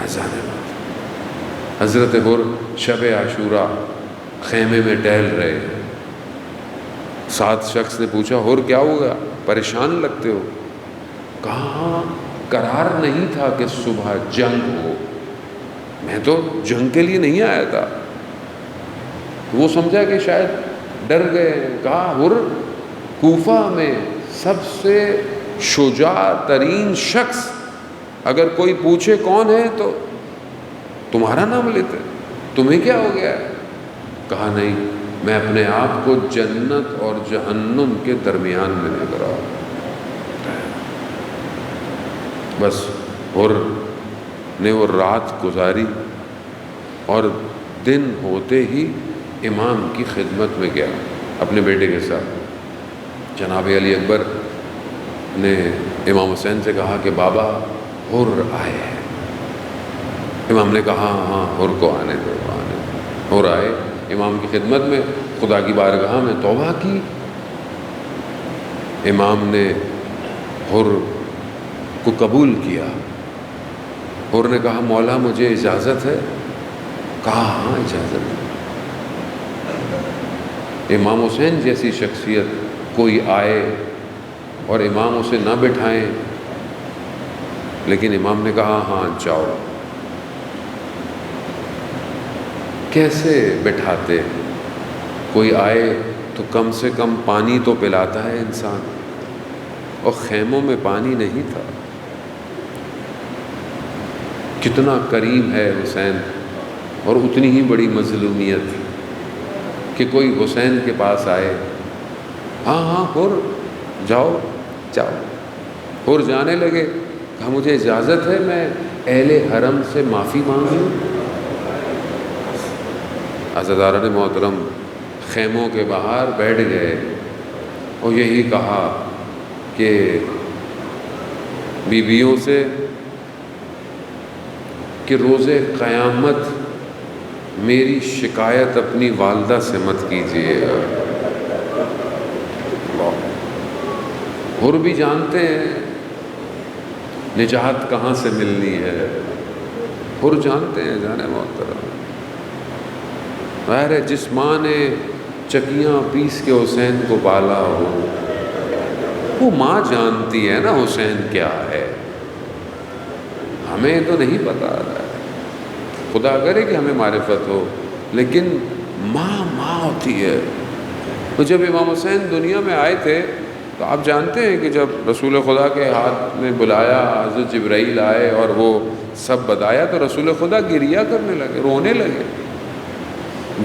اذان وقت۔ حضرت حر شب عاشورہ خیمے میں ٹہل رہے، 7 شخص نے پوچھا حر کیا ہوگا، پریشان لگتے ہو؟ کہاں قرار نہیں تھا کہ صبح جنگ ہو، میں تو جنگ کے لیے نہیں آیا تھا۔ وہ سمجھا کہ شاید ڈر گئے۔ کہا حر کوفہ میں سب سے شجاع ترین شخص اگر کوئی پوچھے کون ہے تو تمہارا نام لیتے، تمہیں کیا ہو گیا ہے؟ کہا نہیں، میں اپنے آپ کو جنت اور جہنم کے درمیان میں دیکھ رہا ہوں۔ بس حر نے وہ رات گزاری اور دن ہوتے ہی امام کی خدمت میں گیا اپنے بیٹے کے ساتھ۔ جناب علی اکبر نے امام حسین سے کہا کہ بابا حر آئے ہیں۔ امام نے کہا ہاں حر کو آنے دو، آنے دو۔ حر آئے امام کی خدمت میں، خدا کی بارگاہ میں توبہ کی۔ امام نے حر کو قبول کیا۔ حر نے کہا مولا مجھے اجازت ہے؟ کہا ہاں اجازت ہے۔ امام حسین جیسی شخصیت کوئی آئے اور امام اسے نہ بٹھائیں، لیکن امام نے کہا ہاں جاؤ۔ کیسے بٹھاتے؟ کوئی آئے تو کم سے کم پانی تو پلاتا ہے انسان، اور خیموں میں پانی نہیں تھا۔ کتنا کریم ہے حسین، اور اتنی ہی بڑی مظلومیت کہ کوئی حسین کے پاس آئے، ہاں ہاں حر جاؤ جاؤ۔ حر جانے لگے، کہا مجھے اجازت ہے میں اہل حرم سے معافی مانگ لوں؟ عزاداران محترم خیموں کے باہر بیٹھ گئے اور یہی کہا کہ بیویوں سے کہ روز قیامت میری شکایت اپنی والدہ سے مت کیجیے گا۔ اور بھی جانتے ہیں نجات کہاں سے ملنی ہے، اور جانتے ہیں جانے محترم، غیر جس ماں نے چکیاں پیس کے حسین کو پالا ہو، وہ ماں جانتی ہے نا حسین کیا ہے، ہمیں تو نہیں پتا ہے، خدا کرے کہ ہمیں معرفت ہو، لیکن ماں ماں ہوتی ہے۔ تو جب امام حسین دنیا میں آئے تھے تو آپ جانتے ہیں کہ جب رسول خدا کے ہاتھ میں بلایا، حضرت جبرائیل آئے اور وہ سب بتایا تو رسول خدا گریہ کرنے لگے، رونے لگے۔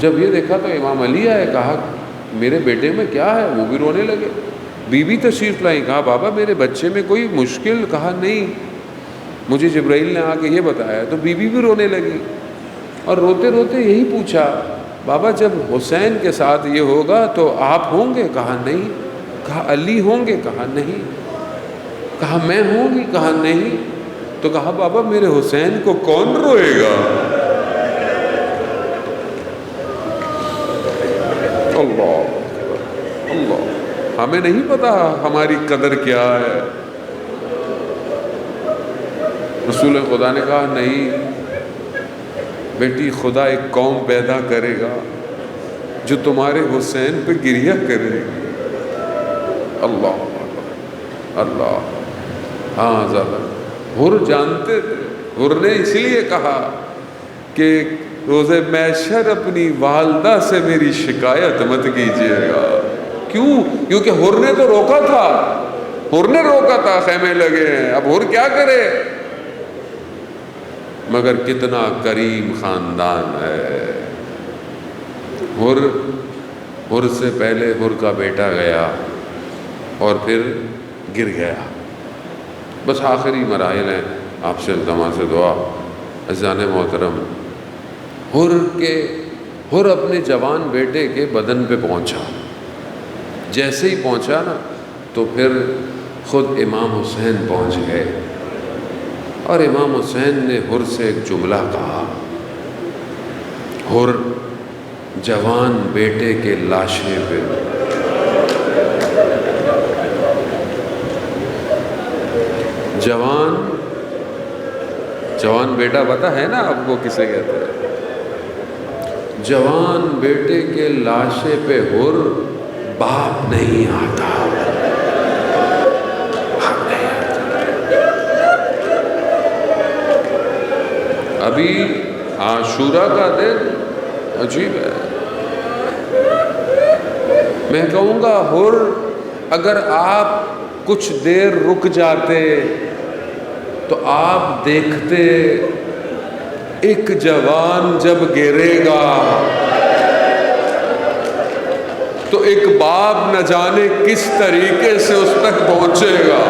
جب یہ دیکھا تو امام علی آئے، کہا میرے بیٹے میں کیا ہے، وہ بھی رونے لگے۔ بی بی تشریف لائیں، کہا بابا میرے بچے میں کوئی مشکل، کہا نہیں مجھے جبرائیل نے آ کے یہ بتایا، تو بی بی بھی رونے لگی اور روتے روتے یہی پوچھا بابا جب حسین کے ساتھ یہ ہوگا تو آپ ہوں گے، کہا نہیں، کہا علی ہوں گے، کہا نہیں، کہا میں ہوں گی، کہا نہیں، تو کہا بابا میرے حسین کو کون روئے گا؟ اللہ اللہ، ہمیں نہیں پتا ہماری قدر کیا ہے۔ رسول خدا نے کہا نہیں بیٹی، خدا ایک قوم پیدا کرے گا جو تمہارے حسین پہ گریہ کرے گی۔ اللہ اللہ، ہاں زیادہ حر جانتے تھے، حر نے اس لیے کہا کہ روز محشر اپنی والدہ سے میری شکایت مت کیجیے گا۔ کیوں؟ کیونکہ حر نے تو روکا تھا، حر نے روکا تھا، خیمے لگے ہیں، اب حر کیا کرے؟ مگر کتنا کریم خاندان ہے۔ حر سے پہلے حر کا بیٹا گیا اور پھر گر گیا، بس آخری مراحل ہیں۔ آپ سے التماس سے دعا، عزیزان محترم، حر اپنے جوان بیٹے کے بدن پہ پہنچا، جیسے ہی پہنچا نا تو پھر خود امام حسین پہنچ گئے، اور امام حسین نے حر سے ایک جملہ کہا۔ حر جوان بیٹے کے لاشے پہ جوان بیٹا پتہ ہے نا آپ کو کسے کہتے ہیں؟ جوان بیٹے کے لاشے پہ حر باپ نہیں آتا، ابھی عاشورہ کا دن عجیب ہے۔ میں کہوں گا حر اگر آپ کچھ دیر رک جاتے تو آپ دیکھتے ایک جوان جب گرے گا تو ایک باپ نہ جانے کس طریقے سے اس تک پہنچے گا۔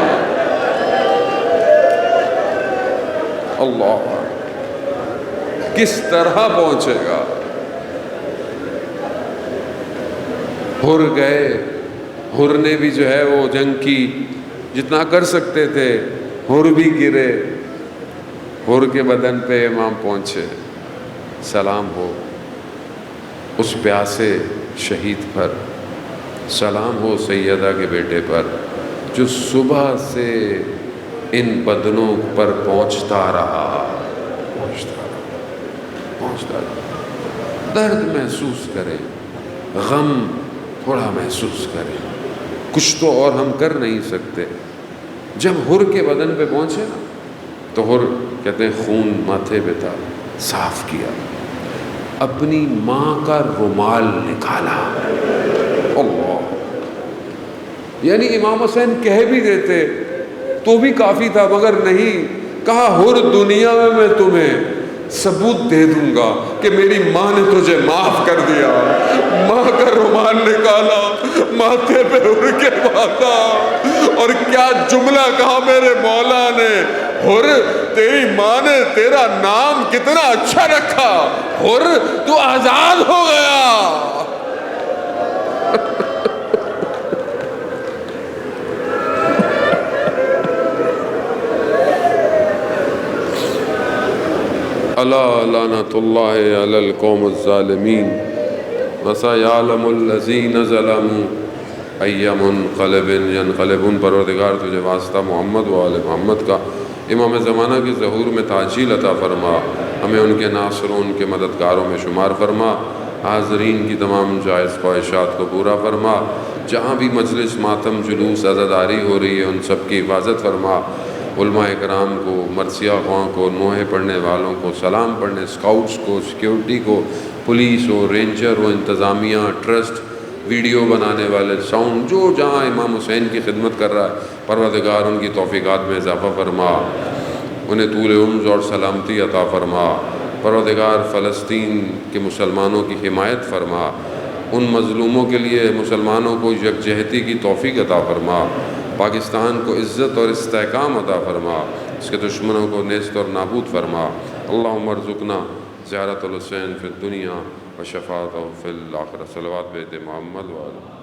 اللہ، کس طرح پہنچے گا؟ حر گئے، حر نے بھی جو ہے وہ جنگ کی، جتنا کر سکتے تھے، حر بھی گرے، حر کے بدن پہ امام پہنچے، سلام ہو اس پیاسے شہید پر، سلام ہو سیدہ کے بیٹے پر جو صبح سے ان بدنوں پر پہنچتا رہا، درد محسوس کریں، غم تھوڑا محسوس کریں، کچھ تو اور ہم کر نہیں سکتے۔ جب حر کے بدن پہ پہنچے نا تو حر کہتے ہیں خون ماتھے پہ تھا، صاف کیا، اپنی ماں کا رومال نکالا۔ اللہ، یعنی امام حسین کہہ بھی دیتے تو بھی کافی تھا، مگر نہیں، کہا حر دنیا میں تمہیں ثبوت دے دوں گا کہ میری ماں نے تجھے معاف کر دیا۔ ماں کا رومال نکالا، ماتھے پہ حر کے باندھا، اور کیا جملہ کہا میرے مولا نے، حر تیری ماں نے تیرا نام کتنا اچھا رکھا، حر تو آزاد ہو گیا۔ الا لعنۃ اللہ علی القوم الظالمین وسیعلم الذین ظلموا ای منقلب ینقلبون۔ پروردگار تجھے واسطہ محمد و آل محمد کا امام زمانہ کی ظہور میں تعجیل عطا فرما، ہمیں ان کے ناصروں ان کے مددگاروں میں شمار فرما، حاضرین کی تمام جائز خواہشات کو پورا فرما، جہاں بھی مجلس ماتم جلوس عزاداری ہو رہی ہے ان سب کی حفاظت فرما، علماء اکرام کو، مرثیہ خواں کو، نوحے پڑھنے والوں کو، سلام پڑھنے اسکاؤٹس کو، سیکیورٹی کو، پولیس ہو، رینجر ہو، انتظامیہ، ٹرسٹ، ویڈیو بنانے والے، ساؤنڈ، جو جہاں امام حسین کی خدمت کر رہا ہے پروردگار ان کی توفیقات میں اضافہ فرما، انہیں طول عمر اور سلامتی عطا فرما۔ پروردگار فلسطین کے مسلمانوں کی حمایت فرما، ان مظلوموں کے لیے مسلمانوں کو یکجہتی کی توفیق عطا فرما، پاکستان کو عزت اور استحکام عطا فرما، اس کے دشمنوں کو نیست اور نابود فرما۔ اللہم ارزقنا زیارت الحسین فی الدنیا و شفاعتہ فی الآخرہ۔ صلوات بیت محمد و آلہ۔